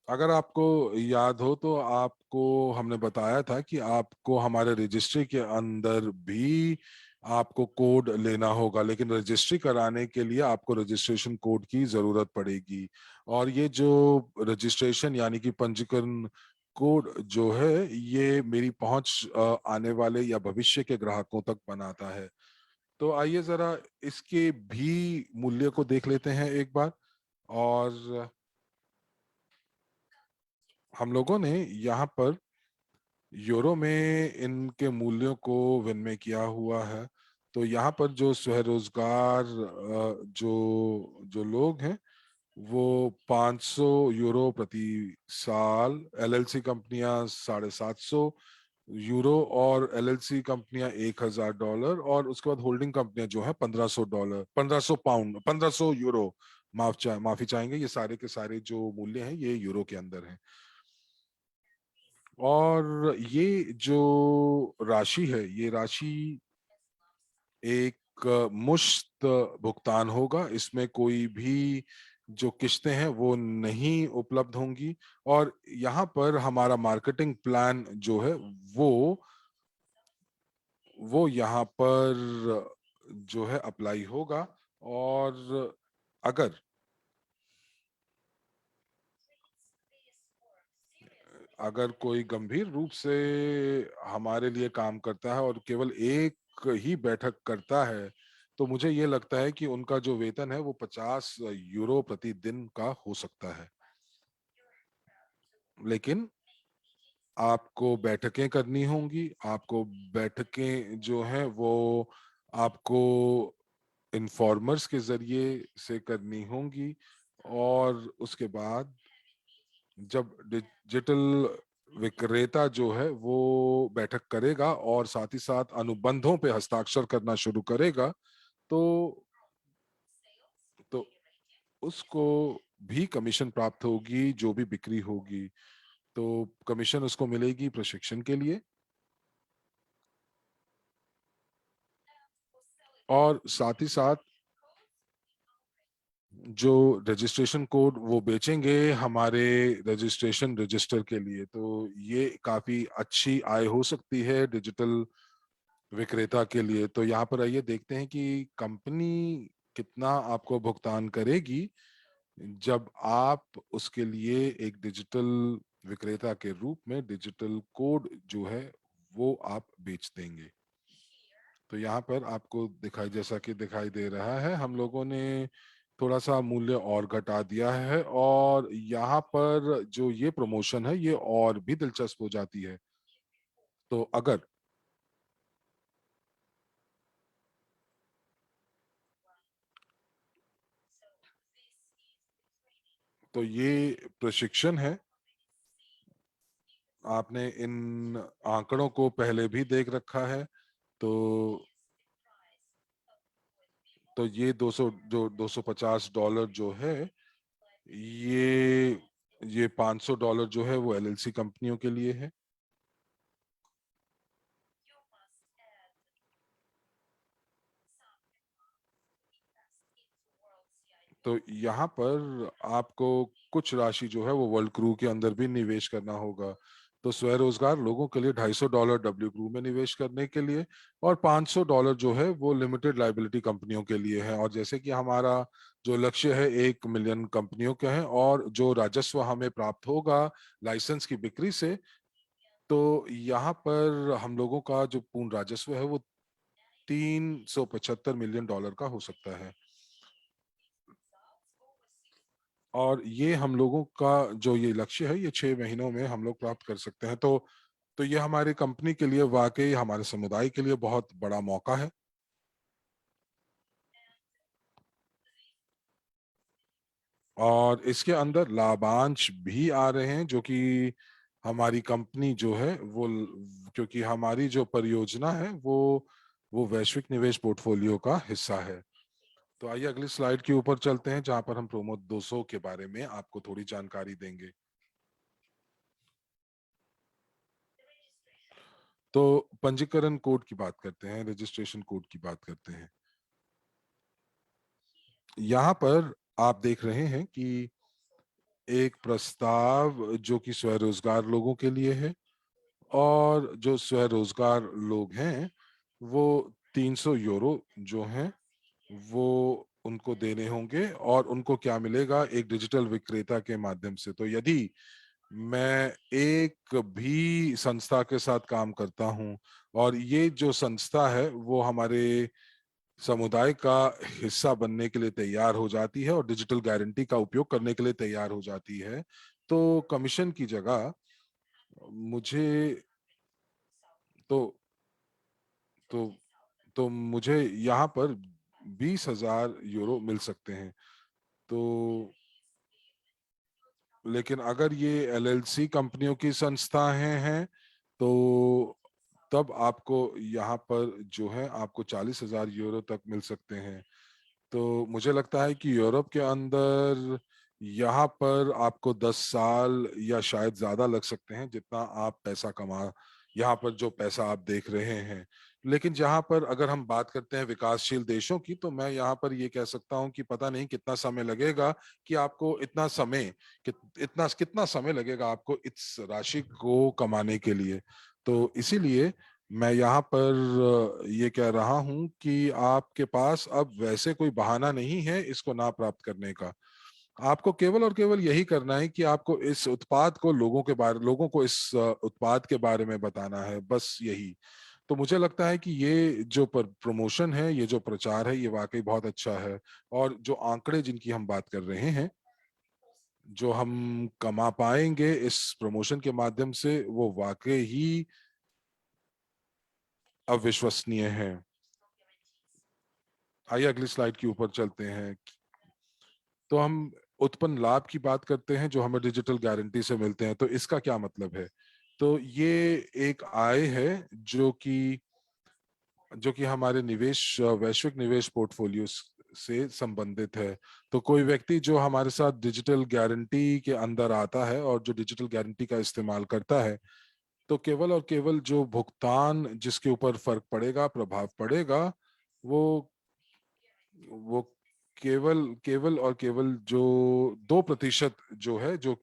अगर आपको याद हो तो आपको हमने बताया था कि आपको हमारे रजिस्ट्री के अंदर भी आपको कोड लेना होगा, लेकिन रजिस्ट्री कराने के लिए आपको रजिस्ट्रेशन कोड की जरूरत पड़ेगी। और ये जो रजिस्ट्रेशन यानी कि पंजीकरण कोड जो है ये मेरी पहुंच आने वाले या भविष्य के ग्राहकों तक बनाता है। तो आइए जरा इसके भी मूल्य को देख लेते हैं एक बार। और हम लोगों ने यहाँ पर यूरो में इनके मूल्यों को विनिमय किया हुआ है। तो यहाँ पर जो स्वरोजगार जो जो लोग हैं वो €500 प्रति साल, एलएलसी कंपनियां €750 और एलएलसी कंपनियां $1,000, और उसके बाद होल्डिंग कंपनियां जो है $1,500, £1,500, €1,500। माफी चाहेंगे, ये सारे के सारे जो मूल्य हैं ये यूरो के अंदर हैं। और ये जो राशि है ये राशि एक मुश्त भुगतान होगा, इसमें कोई भी जो किस्तें हैं वो नहीं उपलब्ध होंगी। और यहाँ पर हमारा मार्केटिंग प्लान जो है वो वो यहाँ पर जो है अप्लाई होगा। और अगर अगर कोई गंभीर रूप से हमारे लिए काम करता है और केवल एक ही बैठक करता है, तो मुझे ये लगता है कि उनका जो वेतन है वो €50 प्रति दिन का हो सकता है। लेकिन आपको बैठकें करनी होंगी, आपको बैठकें जो हैं वो आपको इन्फॉर्मर्स के जरिए से करनी होंगी। और उसके बाद जब डिजिटल विक्रेता जो है वो बैठक करेगा और साथ ही साथ अनुबंधों पे हस्ताक्षर करना शुरू करेगा, तो तो उसको भी कमीशन प्राप्त होगी जो भी बिक्री होगी। तो कमीशन उसको मिलेगी प्रशिक्षण के लिए, और साथ ही साथ जो रजिस्ट्रेशन कोड वो बेचेंगे हमारे रजिस्ट्रेशन रजिस्टर के लिए, तो ये काफी अच्छी आय हो सकती है डिजिटल विक्रेता के लिए। तो यहाँ पर आइए देखते हैं कि कंपनी कितना आपको भुगतान करेगी जब आप उसके लिए एक डिजिटल विक्रेता के रूप में डिजिटल कोड जो है वो आप बेच देंगे। तो यहाँ पर आपको दिखाई जैसा कि दिखाई दे रहा है, हम लोगों ने थोड़ा सा मूल्य और घटा दिया है, और यहाँ पर जो ये प्रमोशन है ये और भी दिलचस्प हो जाती है। तो अगर तो ये प्रशिक्षण है, आपने इन आंकड़ों को पहले भी देख रखा है। तो तो ये 200 जो $250 जो है, ये ये $500 जो है वो एलएलसी कंपनियों के लिए है। तो यहाँ पर आपको कुछ राशि जो है वो वर्ल्ड क्रू के अंदर भी निवेश करना होगा। तो स्वरोजगार लोगों के लिए $250 डब्ल्यू क्रू में निवेश करने के लिए, और $500 जो है वो लिमिटेड लाइबिलिटी कंपनियों के लिए है। और जैसे कि हमारा जो लक्ष्य है 1 मिलियन कंपनियों के हैं, और जो राजस्व हमें प्राप्त होगा लाइसेंस की बिक्री से, तो यहाँ पर हम लोगों का जो पूर्ण राजस्व है वो $375 मिलियन का हो सकता है। और ये हम लोगों का जो ये लक्ष्य है, ये 6 महीनों में हम लोग प्राप्त कर सकते हैं। तो ये हमारी कंपनी के लिए, वाकई हमारे समुदाय के लिए बहुत बड़ा मौका है। और इसके अंदर लाभांश भी आ रहे हैं, जो कि हमारी कंपनी जो है वो, क्योंकि हमारी जो परियोजना है वो वैश्विक निवेश पोर्टफोलियो का हिस्सा है। तो आइए अगली स्लाइड के ऊपर चलते हैं, जहां पर हम प्रोमो 200 के बारे में आपको थोड़ी जानकारी देंगे। तो पंजीकरण कोड की बात करते हैं, रजिस्ट्रेशन कोड की बात करते हैं। यहाँ पर आप देख रहे हैं कि एक प्रस्ताव जो कि स्वरोजगार लोगों के लिए है, और जो स्वरोजगार लोग हैं वो €300 जो हैं वो उनको देने होंगे। और उनको क्या मिलेगा? एक डिजिटल विक्रेता के माध्यम से। तो यदि मैं एक भी संस्था के साथ काम करता हूं, और ये जो संस्था है वो हमारे समुदाय का हिस्सा बनने के लिए तैयार हो जाती है और डिजिटल गारंटी का उपयोग करने के लिए तैयार हो जाती है, तो कमीशन की जगह मुझे तो तो तो मुझे यहाँ पर €20,000 मिल सकते हैं। तो लेकिन अगर ये एलएलसी कंपनियों की संस्थाएं हैं, तो तब आपको यहाँ पर जो है आपको €40,000 तक मिल सकते हैं। तो मुझे लगता है कि यूरोप के अंदर यहाँ पर आपको 10 साल या शायद ज्यादा लग सकते हैं, जितना आप पैसा कमा, यहाँ पर जो पैसा आप देख रहे हैं। लेकिन जहाँ पर अगर हम बात करते हैं विकासशील देशों की, तो मैं यहाँ पर ये कह सकता हूँ कि पता नहीं कितना समय लगेगा, कि आपको इतना कितना समय लगेगा आपको इस राशि को कमाने के लिए। तो इसीलिए मैं यहाँ पर ये कह रहा हूं कि आपके पास अब वैसे कोई बहाना नहीं है इसको ना प्राप्त करने का। आपको केवल और केवल यही करना है कि आपको इस उत्पाद को लोगों को इस उत्पाद के बारे में बताना है, बस यही। तो मुझे लगता है कि ये जो प्रमोशन है, ये जो प्रचार है, ये वाकई बहुत अच्छा है। और जो आंकड़े जिनकी हम बात कर रहे हैं, जो हम कमा पाएंगे इस प्रमोशन के माध्यम से, वो वाकई ही अविश्वसनीय है। आइए अगली स्लाइड के ऊपर चलते हैं। तो हम उत्पन्न लाभ की बात करते हैं जो हमें डिजिटल गारंटी से मिलते हैं। तो इसका क्या मतलब है? तो ये एक आय है जो कि हमारे वैश्विक निवेश पोर्टफोलियो से संबंधित है। तो कोई व्यक्ति जो हमारे साथ डिजिटल गारंटी के अंदर आता है और जो डिजिटल गारंटी का इस्तेमाल करता है, तो केवल और केवल जो भुगतान जिसके ऊपर फर्क पड़ेगा, प्रभाव पड़ेगा, वो वो केवल केवल और केवल जो 2% जो है, जो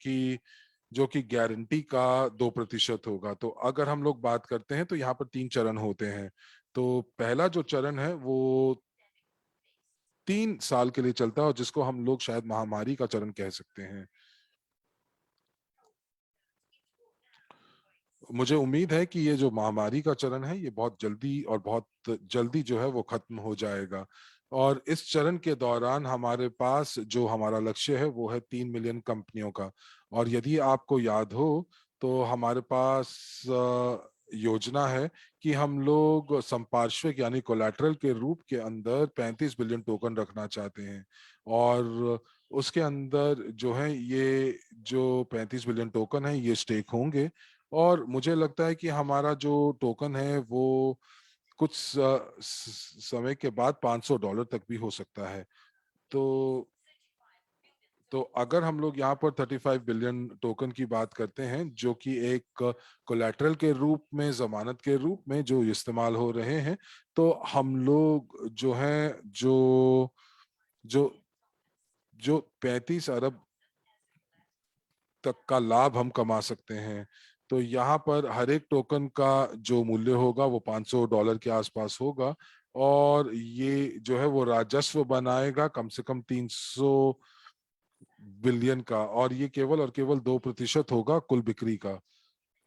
कि गारंटी का 2% होगा। तो अगर हम लोग बात करते हैं तो यहाँ पर 3 चरण होते हैं। तो पहला जो चरण है वो 3 साल के लिए चलता है, और जिसको हम लोग शायद महामारी का चरण कह सकते हैं। मुझे उम्मीद है कि ये जो महामारी का चरण है, ये बहुत जल्दी और बहुत जल्दी जो है वो खत्म हो जाएगा। और इस चरण के दौरान हमारे पास जो हमारा लक्ष्य है वो है 3 मिलियन कंपनियों का। और यदि आपको याद हो, तो हमारे पास योजना है कि हम लोग संपार्श्विक यानी कोलैटरल के रूप के अंदर 35 बिलियन टोकन रखना चाहते हैं। और उसके अंदर जो है, ये जो 35 बिलियन टोकन है, ये स्टेक होंगे। और मुझे लगता है कि हमारा जो टोकन है वो कुछ समय के बाद $500 तक भी हो सकता है। तो अगर हम लोग यहाँ पर 35 बिलियन टोकन की बात करते हैं जो कि एक कोलैटरल के रूप में, जमानत के रूप में जो इस्तेमाल हो रहे हैं, तो हम लोग जो हैं जो जो 35 अरब तक का लाभ हम कमा सकते हैं। तो यहाँ पर हर एक टोकन का जो मूल्य होगा वो $500 के आसपास होगा, और ये जो है वो राजस्व बनाएगा कम से कम 300 बिलियन का, और ये केवल और केवल 2% होगा कुल बिक्री का।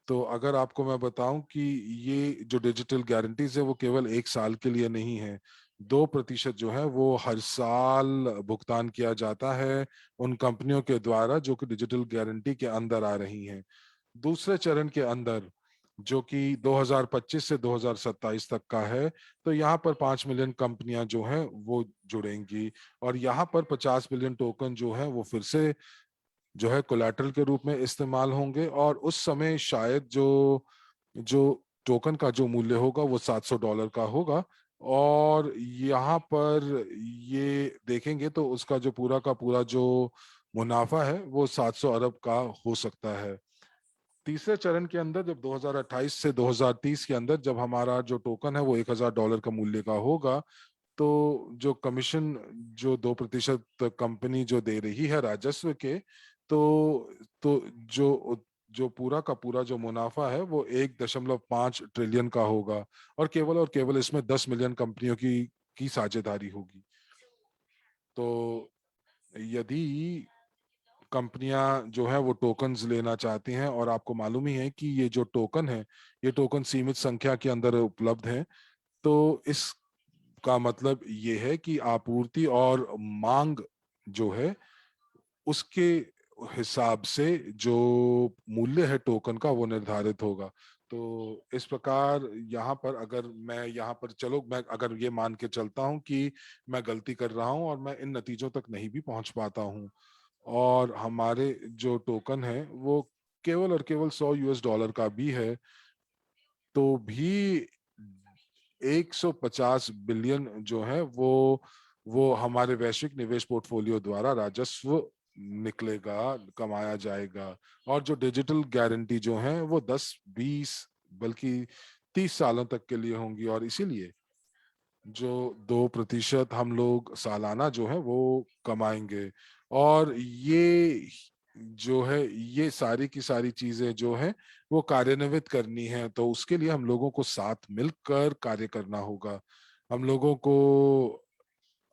तो अगर आपको मैं बताऊं कि ये जो डिजिटल गारंटीज है वो केवल 1 साल के लिए नहीं है, 2% जो है वो हर साल भुगतान किया जाता है उन कंपनियों के द्वारा जो कि डिजिटल गारंटी के अंदर आ रही हैं। दूसरे चरण के अंदर, जो कि 2025 से 2027 तक का है, तो यहाँ पर 5 मिलियन कंपनियां जो हैं वो जुड़ेंगी, और यहाँ पर 50 बिलियन टोकन जो है वो फिर से जो है कोलैटरल के रूप में इस्तेमाल होंगे, और उस समय शायद जो जो टोकन का जो मूल्य होगा वो $700 का होगा। और यहाँ पर ये देखेंगे तो उसका जो पूरा का पूरा जो मुनाफा है वो 700 अरब का हो सकता है। तीसरे चरण के अंदर, जब 2028 से 2030 के अंदर जब हमारा जो टोकन है वो $1000 का मूल्य का होगा, तो जो कमीशन जो 2% कंपनी जो दे रही है राजस्व के, तो जो पूरा का पूरा जो मुनाफा है वो 1.5 ट्रिलियन का होगा, और केवल इसमें 10 मिलियन कंपनियों की साझेदारी होगी। तो यदि कंपनियां जो है वो टोकन्स लेना चाहती हैं, और आपको मालूम ही है कि ये जो टोकन है, ये टोकन सीमित संख्या के अंदर उपलब्ध है, तो इसका मतलब ये है कि आपूर्ति और मांग जो है उसके हिसाब से जो मूल्य है टोकन का वो निर्धारित होगा। तो इस प्रकार यहाँ पर, अगर मैं यहाँ पर, चलो मैं अगर ये मान के चलता हूँ कि मैं गलती कर रहा हूँ और मैं इन नतीजों तक नहीं भी पहुंच पाता हूँ, और हमारे जो टोकन है वो केवल और केवल $100 का भी है, तो भी 150 बिलियन जो है वो हमारे वैश्विक निवेश पोर्टफोलियो द्वारा राजस्व निकलेगा, कमाया जाएगा। और जो डिजिटल गारंटी जो है वो 10-20 बल्कि 30 सालों तक के लिए होंगी, और इसीलिए जो 2% हम लोग सालाना जो है वो कमाएंगे। और ये जो है, ये सारी की सारी चीजें जो है वो कार्यान्वित करनी है, तो उसके लिए हम लोगों को साथ मिलकर कार्य करना होगा। हम लोगों को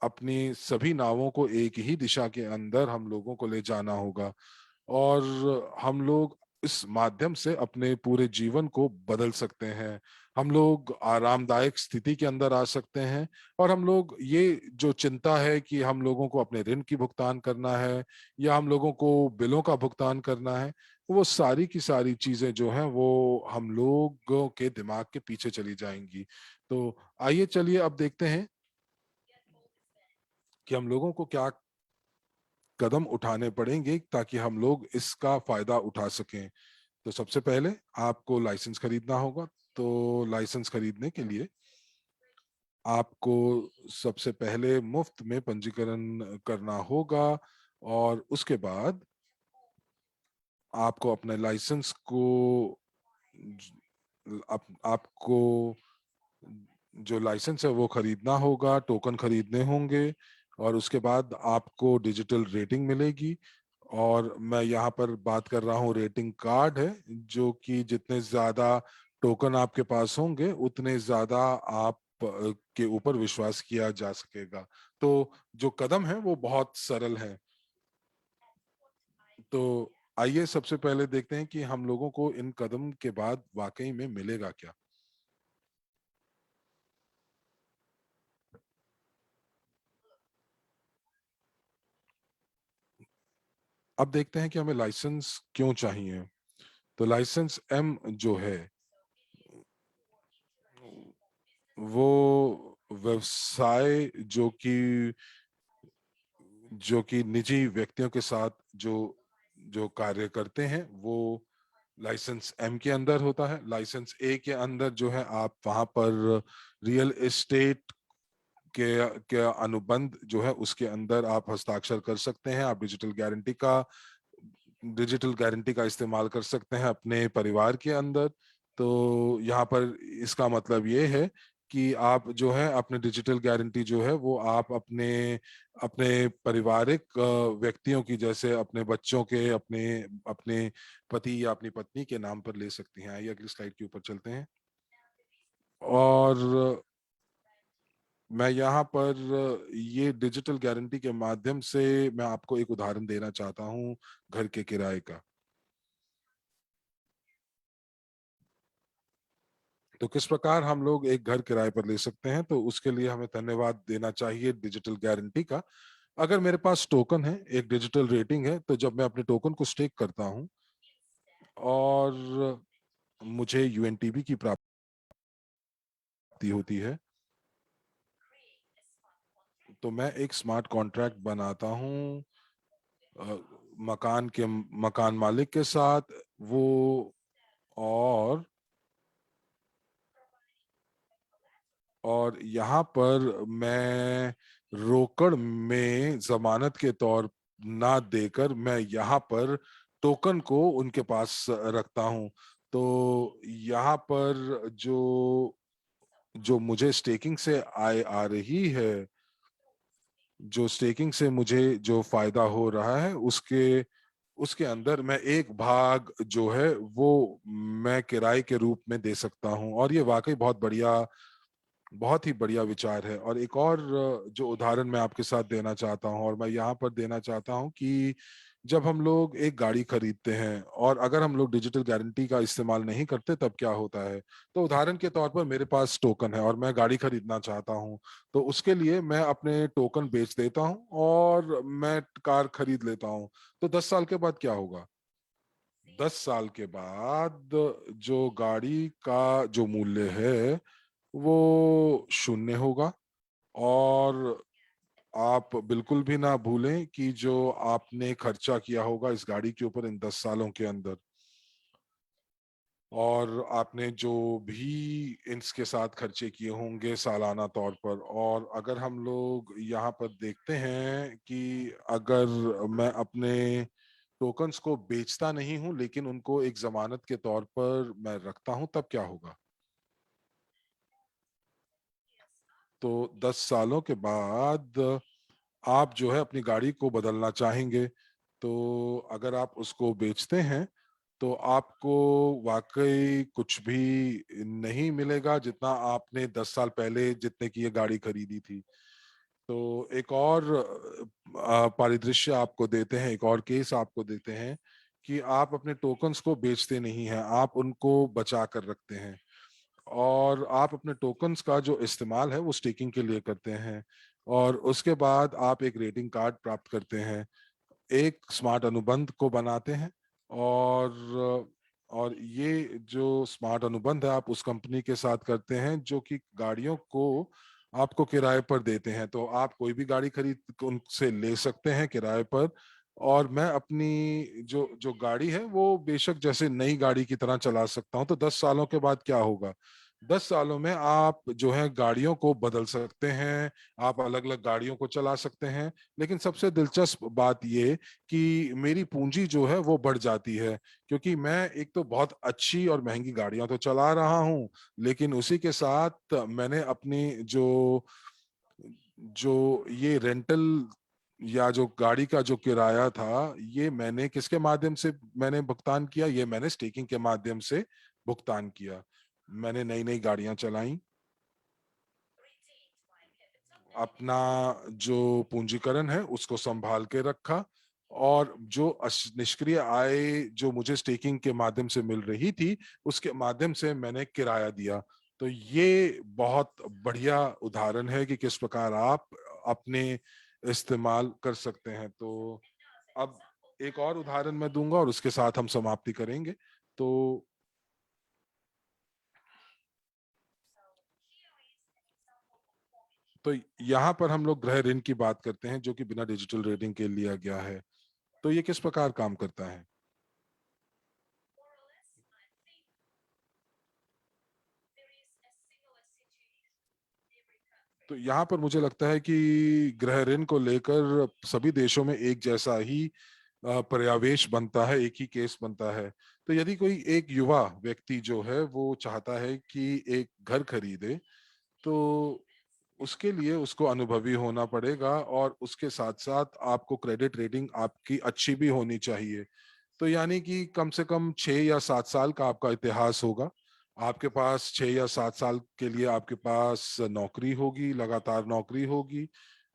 अपनी सभी नावों को एक ही दिशा के अंदर हम लोगों को ले जाना होगा, और हम लोग इस माध्यम से अपने पूरे जीवन को बदल सकते हैं। हम लोग आरामदायक स्थिति के अंदर आ सकते हैं, और हम लोग ये जो चिंता है कि हम लोगों को अपने ऋण की भुगतान करना है या हम लोगों को बिलों का भुगतान करना है, वो सारी की सारी चीजें जो हैं वो हम लोगों के दिमाग के पीछे चली जाएंगी। तो आइए चलिए अब देखते हैं कि हम लोगों को क्या कदम उठाने पड़ेंगे ताकि हम लोग इसका फायदा उठा सकें। तो सबसे पहले आपको लाइसेंस खरीदना होगा। तो लाइसेंस खरीदने के लिए आपको सबसे पहले मुफ्त में पंजीकरण करना होगा, और उसके बाद आपको अपने लाइसेंस को आपको जो लाइसेंस है वो खरीदना होगा, टोकन खरीदने होंगे, और उसके बाद आपको डिजिटल रेटिंग मिलेगी। और मैं यहाँ पर बात कर रहा हूँ रेटिंग कार्ड है, जो कि जितने ज्यादा टोकन आपके पास होंगे उतने ज्यादा आप के ऊपर विश्वास किया जा सकेगा। तो जो कदम है वो बहुत सरल है। तो आइए सबसे पहले देखते हैं कि हम लोगों को इन कदम के बाद वाकई में मिलेगा क्या। अब देखते हैं कि हमें लाइसेंस क्यों चाहिए। तो लाइसेंस एम जो है वो व्यवसाय जो कि निजी व्यक्तियों के साथ जो जो कार्य करते हैं वो लाइसेंस एम के अंदर होता है। लाइसेंस ए के अंदर जो है आप वहां पर रियल एस्टेट के अनुबंध जो है उसके अंदर आप हस्ताक्षर कर सकते हैं। आप डिजिटल गारंटी का इस्तेमाल कर सकते हैं अपने परिवार के अंदर। तो यहाँ पर इसका मतलब ये है कि आप जो है अपने डिजिटल गारंटी जो है वो आप अपने अपने पारिवारिक व्यक्तियों की, जैसे अपने बच्चों के, अपने अपने पति या अपनी पत्नी के नाम पर ले सकती हैं। आइए अगली स्लाइड के ऊपर चलते हैं। और मैं यहाँ पर ये डिजिटल गारंटी के माध्यम से मैं आपको एक उदाहरण देना चाहता हूँ घर के किराए का। तो किस प्रकार हम लोग एक घर किराए पर ले सकते हैं, तो उसके लिए हमें धन्यवाद देना चाहिए डिजिटल गारंटी का। अगर मेरे पास टोकन है, एक डिजिटल रेटिंग है, तो जब मैं अपने टोकन को स्टेक करता हूं और मुझे यूएनटीबी की प्राप्ति होती है, तो मैं एक स्मार्ट कॉन्ट्रैक्ट बनाता हूं मकान मालिक के साथ। वो और और यहाँ पर मैं रोकड़ में जमानत के तौर ना देकर मैं यहाँ पर टोकन को उनके पास रखता हूँ। तो यहाँ पर जो जो मुझे स्टेकिंग से आय आ रही है, जो स्टेकिंग से मुझे जो फायदा हो रहा है, उसके उसके अंदर मैं एक भाग जो है वो मैं किराए के रूप में दे सकता हूँ। और ये वाकई बहुत ही बढ़िया विचार है। और एक और जो उदाहरण मैं आपके साथ देना चाहता हूं, और मैं यहाँ पर देना चाहता हूं कि जब हम लोग एक गाड़ी खरीदते हैं और अगर हम लोग डिजिटल गारंटी का इस्तेमाल नहीं करते तब क्या होता है। तो उदाहरण के तौर पर मेरे पास टोकन है और मैं गाड़ी खरीदना चाहता हूं, तो उसके लिए मैं अपने टोकन बेच देता हूं और मैं कार खरीद लेता हूं। तो 10 साल के बाद क्या होगा? 10 साल के बाद जो गाड़ी का जो मूल्य है वो शून्य होगा। और आप बिल्कुल भी ना भूलें कि जो आपने खर्चा किया होगा इस गाड़ी के ऊपर इन 10 सालों के अंदर, और आपने जो भी इसके साथ खर्चे किए होंगे सालाना तौर पर। और अगर हम लोग यहाँ पर देखते हैं कि अगर मैं अपने टोकन्स को बेचता नहीं हूं लेकिन उनको एक जमानत के तौर पर मैं रखता हूं, तब क्या होगा? तो 10 सालों के बाद आप जो है अपनी गाड़ी को बदलना चाहेंगे, तो अगर आप उसको बेचते हैं तो आपको वाकई कुछ भी नहीं मिलेगा जितना आपने 10 साल पहले जितने की ये गाड़ी खरीदी थी। तो एक और परिदृश्य आपको देते हैं, एक और केस आपको देते हैं कि आप अपने टोकन्स को बेचते नहीं हैं, आप उनको बचा कर रखते हैं और आप अपने टोकन्स का जो इस्तेमाल है वो स्टेकिंग के लिए करते हैं। और उसके बाद आप एक रेटिंग कार्ड प्राप्त करते हैं, एक स्मार्ट अनुबंध को बनाते हैं। और ये जो स्मार्ट अनुबंध है आप उस कंपनी के साथ करते हैं जो कि गाड़ियों को आपको किराए पर देते हैं। तो आप कोई भी गाड़ी खरीद उनसे ले सकते हैं किराए पर। और मैं अपनी जो जो गाड़ी है वो बेशक जैसे नई गाड़ी की तरह चला सकता हूं। तो 10 सालों के बाद क्या होगा? 10 सालों में आप जो है गाड़ियों को बदल सकते हैं, आप अलग अलग गाड़ियों को चला सकते हैं। लेकिन सबसे दिलचस्प बात ये कि मेरी पूंजी जो है वो बढ़ जाती है, क्योंकि मैं एक तो बहुत अच्छी और महंगी गाड़ियां तो चला रहा हूं, लेकिन उसी के साथ मैंने अपनी जो जो ये रेंटल या जो गाड़ी का जो किराया था, ये मैंने किसके माध्यम से मैंने भुगतान किया? ये मैंने स्टेकिंग के माध्यम से भुगतान किया। मैंने नई नई गाड़ियां चलाई, अपना जो पूंजीकरण है उसको संभाल के रखा, और जो निष्क्रिय आय जो मुझे स्टेकिंग के माध्यम से मिल रही थी उसके माध्यम से मैंने किराया दिया। तो ये बहुत बढ़िया उदाहरण है कि किस प्रकार आप अपने इस्तेमाल कर सकते हैं। तो अब एक और उदाहरण मैं दूंगा और उसके साथ हम समाप्ति करेंगे। तो तो यहाँ पर हम लोग गृह ऋण की बात करते हैं जो कि बिना डिजिटल रेटिंग के लिया गया है। तो ये किस प्रकार काम करता है? तो यहाँ पर मुझे लगता है कि गृह ऋण को लेकर सभी देशों में एक जैसा ही पर्यावेश बनता है, एक ही केस बनता है। तो यदि कोई एक युवा व्यक्ति जो है वो चाहता है कि एक घर खरीदे, तो उसके लिए उसको अनुभवी होना पड़ेगा और उसके साथ साथ आपको क्रेडिट रेटिंग आपकी अच्छी भी होनी चाहिए। तो यानी कि कम से कम 6 या 7 साल का आपका इतिहास होगा, आपके पास 6 या 7 साल के लिए आपके पास नौकरी होगी, लगातार नौकरी होगी,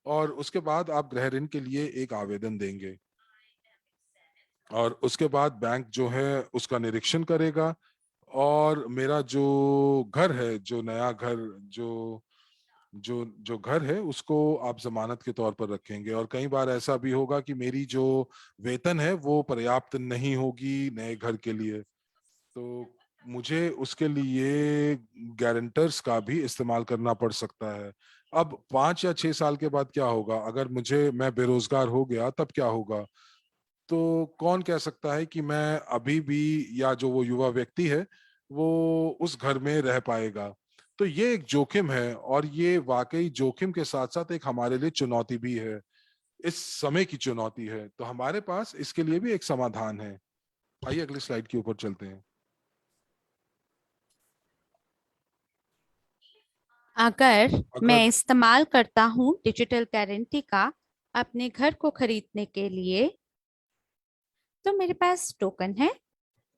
और उसके बाद आप गृह ऋण के लिए एक आवेदन देंगे, और उसके बाद बैंक जो है उसका निरीक्षण करेगा, और मेरा जो घर है, जो नया घर, जो जो जो घर है उसको आप जमानत के तौर पर रखेंगे। और कई बार ऐसा भी होगा कि मेरी जो वेतन है वो पर्याप्त नहीं होगी नए घर के लिए, तो मुझे उसके लिए गारंटर्स का भी इस्तेमाल करना पड़ सकता है। अब 5 या 6 साल के बाद क्या होगा, अगर मैं बेरोजगार हो गया तब क्या होगा? तो कौन कह सकता है कि मैं अभी भी, या जो वो युवा व्यक्ति है वो उस घर में रह पाएगा? तो ये एक जोखिम है, और ये वाकई जोखिम के साथ साथ एक हमारे लिए चुनौती भी है, इस समय की चुनौती है। तो हमारे पास इसके लिए भी एक समाधान है। आइए अगली स्लाइड के ऊपर चलते हैं। अगर अगर मैं इस्तेमाल करता हूँ डिजिटल गारंटी का अपने घर को खरीदने के लिए, तो मेरे पास टोकन है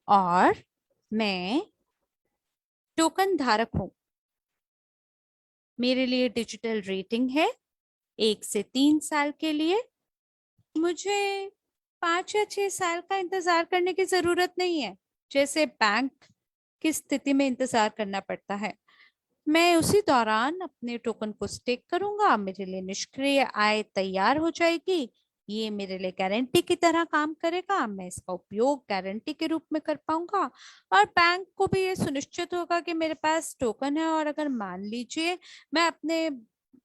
और मैं टोकन धारक हूँ। मेरे लिए डिजिटल रेटिंग है 1 से 3 साल के लिए। मुझे 5 या 6 साल का इंतजार करने की जरूरत नहीं है, जैसे बैंक की स्थिति में इंतजार करना पड़ता है। मैं उसी दौरान अपने टोकन को स्टेक करूंगा, मेरे लिए निष्क्रिय आय तैयार हो जाएगी। ये मेरे लिए गारंटी की तरह काम करेगा, मैं इसका उपयोग गारंटी के रूप में कर पाऊंगा। और बैंक को भी ये सुनिश्चित होगा कि मेरे पास टोकन है, और अगर मान लीजिए मैं अपने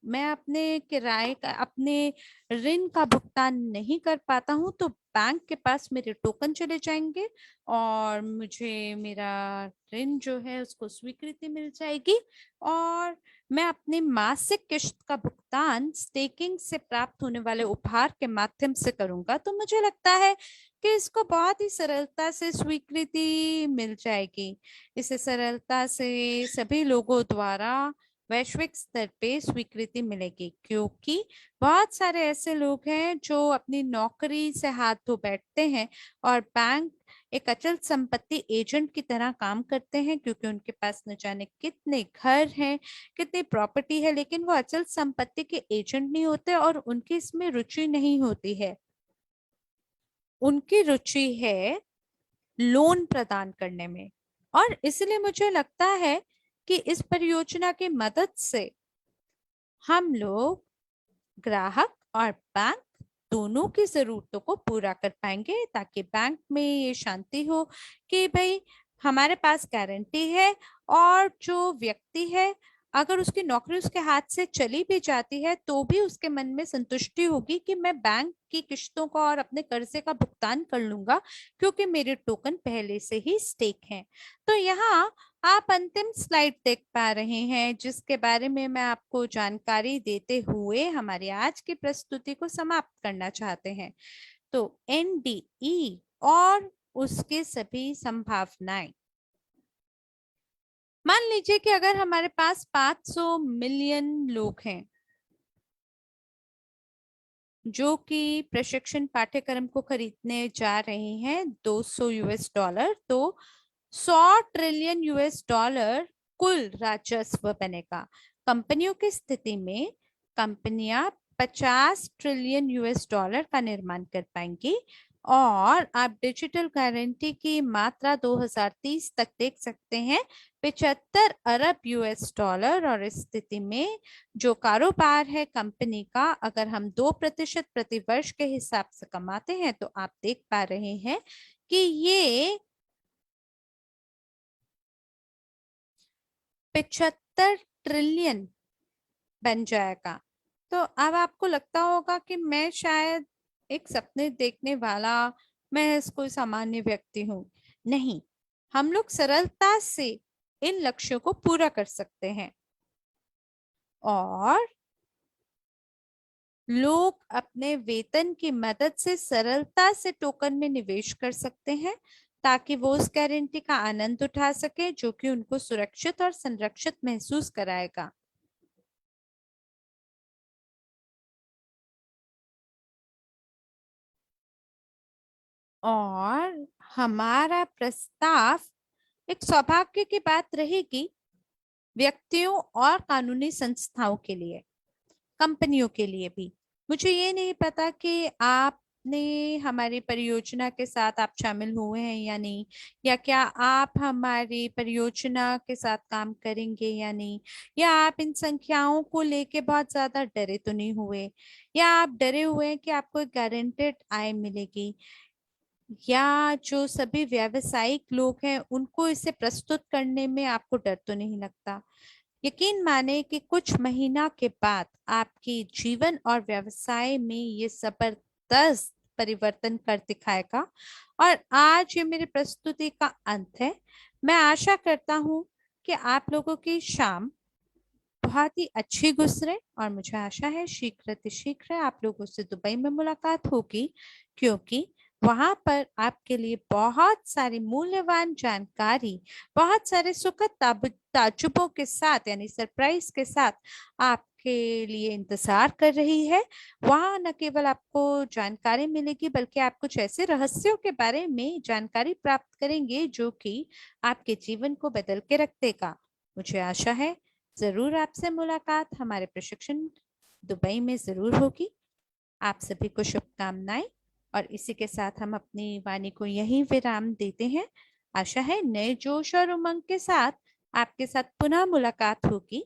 मैं अपने किराए का, अपने ऋण का भुगतान नहीं कर पाता हूँ, तो बैंक के पास मेरे टोकन चले जाएंगे और मुझे मेरा ऋण जो है उसको स्वीकृति मिल जाएगी, और मैं अपनी मासिक किश्त का भुगतान स्टेकिंग से प्राप्त होने वाले उपहार के माध्यम से करूंगा। तो मुझे लगता है कि इसको बहुत ही सरलता से स्वीकृति मिल जाएगी। इसे सरलता से सभी लोगों द्वारा वैश्विक स्तर पे स्वीकृति मिलेगी, क्योंकि बहुत सारे ऐसे लोग हैं जो अपनी नौकरी से हाथ धो बैठते हैं, और बैंक एक अचल संपत्ति एजेंट की तरह काम करते हैं, क्योंकि उनके पास न जाने कितने घर हैं, कितनी प्रॉपर्टी है, लेकिन वो अचल संपत्ति के एजेंट नहीं होते और उनकी इसमें रुचि नहीं होती है। उनकी रुचि है लोन प्रदान करने में। और इसलिए मुझे लगता है कि इस परियोजना की मदद से हम लोग, ग्राहक और बैंक, दोनों की जरूरतों को पूरा कर पाएंगे, ताकि बैंक में ये शांति हो कि भाई हमारे पास गारंटी है, और जो व्यक्ति है अगर उसकी नौकरी उसके हाथ से चली भी जाती है तो भी उसके मन में संतुष्टि होगी कि मैं बैंक की किश्तों का और अपने कर्जे का भुगतान कर लूंगा, क्योंकि मेरे टोकन पहले से ही स्टेक हैं। तो यहाँ आप अंतिम स्लाइड देख पा रहे हैं, जिसके बारे में मैं आपको जानकारी देते हुए हमारी आज की प्रस्तुति को समाप्त करना चाहते हैं। तो एनडीई और उसके सभी संभावनाएं। मान लीजिए कि अगर हमारे पास 500 मिलियन लोग हैं जो कि प्रशिक्षण पाठ्यक्रम को खरीदने जा रहे हैं $200, तो 100 ट्रिलियन US डॉलर कुल राजस्व बनेगा। कंपनियों की स्थिति में कंपनियां 50 ट्रिलियन US डॉलर का निर्माण कर पाएंगी, और आप डिजिटल गारंटी की मात्रा 2030 तक देख सकते हैं 75 अरब US डॉलर। और इस स्थिति में जो कारोबार है कंपनी का, अगर हम 2% प्रति वर्ष के हिसाब से कमाते हैं, तो आप देख पा रहे हैं कि ये 75 ट्रिलियन बन जाएगा। तो अब आपको लगता होगा कि मैं शायद एक सपने देखने वाला, मैं कोई सामान्य व्यक्ति हूँ। नहीं, हम लोग सरलता से इन लक्ष्यों को पूरा कर सकते हैं। और लोग अपने वेतन की मदद से सरलता से टोकन में निवेश कर सकते हैं ताकि वो उस गारंटी का आनंद उठा सके जो कि उनको सुरक्षित और संरक्षित महसूस कराएगा। और हमारा प्रस्ताव एक सौभाग्य की बात रहेगी व्यक्तियों और कानूनी संस्थाओं के लिए, कंपनियों के लिए भी। मुझे ये नहीं पता कि आपने हमारी परियोजना के साथ आप शामिल हुए हैं या नहीं, या क्या आप हमारी परियोजना के साथ काम करेंगे या नहीं, या आप इन संख्याओं को लेके बहुत ज्यादा डरे तो नहीं हुए, या आप डरे हुए हैं कि आपको एक गारंटेड आय मिलेगी, या जो सभी व्यावसायिक लोग हैं उनको इसे प्रस्तुत करने में आपको डर तो नहीं लगता। यकीन माने कि कुछ महीना के बाद आपके जीवन और व्यवसाय में ये जबरदस्त परिवर्तन कर दिखाएगा। और आज ये मेरी प्रस्तुति का अंत है। मैं आशा करता हूँ कि आप लोगों की शाम बहुत ही अच्छी गुजरे, और मुझे आशा है शीघ्र आप लोगों से दुबई में मुलाकात होगी, क्योंकि वहां पर आपके लिए बहुत सारी मूल्यवान जानकारी, बहुत सारे सुखद ताजुबों के साथ यानी सरप्राइज के साथ आपके लिए इंतजार कर रही है। वहां न केवल आपको जानकारी मिलेगी बल्कि आप कुछ ऐसे रहस्यों के बारे में जानकारी प्राप्त करेंगे जो कि आपके जीवन को बदल के रख देगा। मुझे आशा है जरूर आपसे मुलाकात हमारे प्रशिक्षण दुबई में जरूर होगी। आप सभी को शुभकामनाएं, और इसी के साथ हम अपनी वाणी को यहीं विराम देते हैं। आशा है नए जोश और उमंग के साथ आपके साथ पुनः मुलाकात होगी।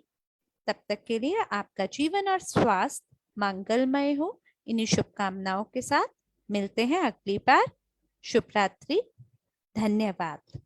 तब तक के लिए आपका जीवन और स्वास्थ्य मंगलमय हो, इन्हीं शुभकामनाओं के साथ मिलते हैं अगली बार। शुभ रात्रि। धन्यवाद।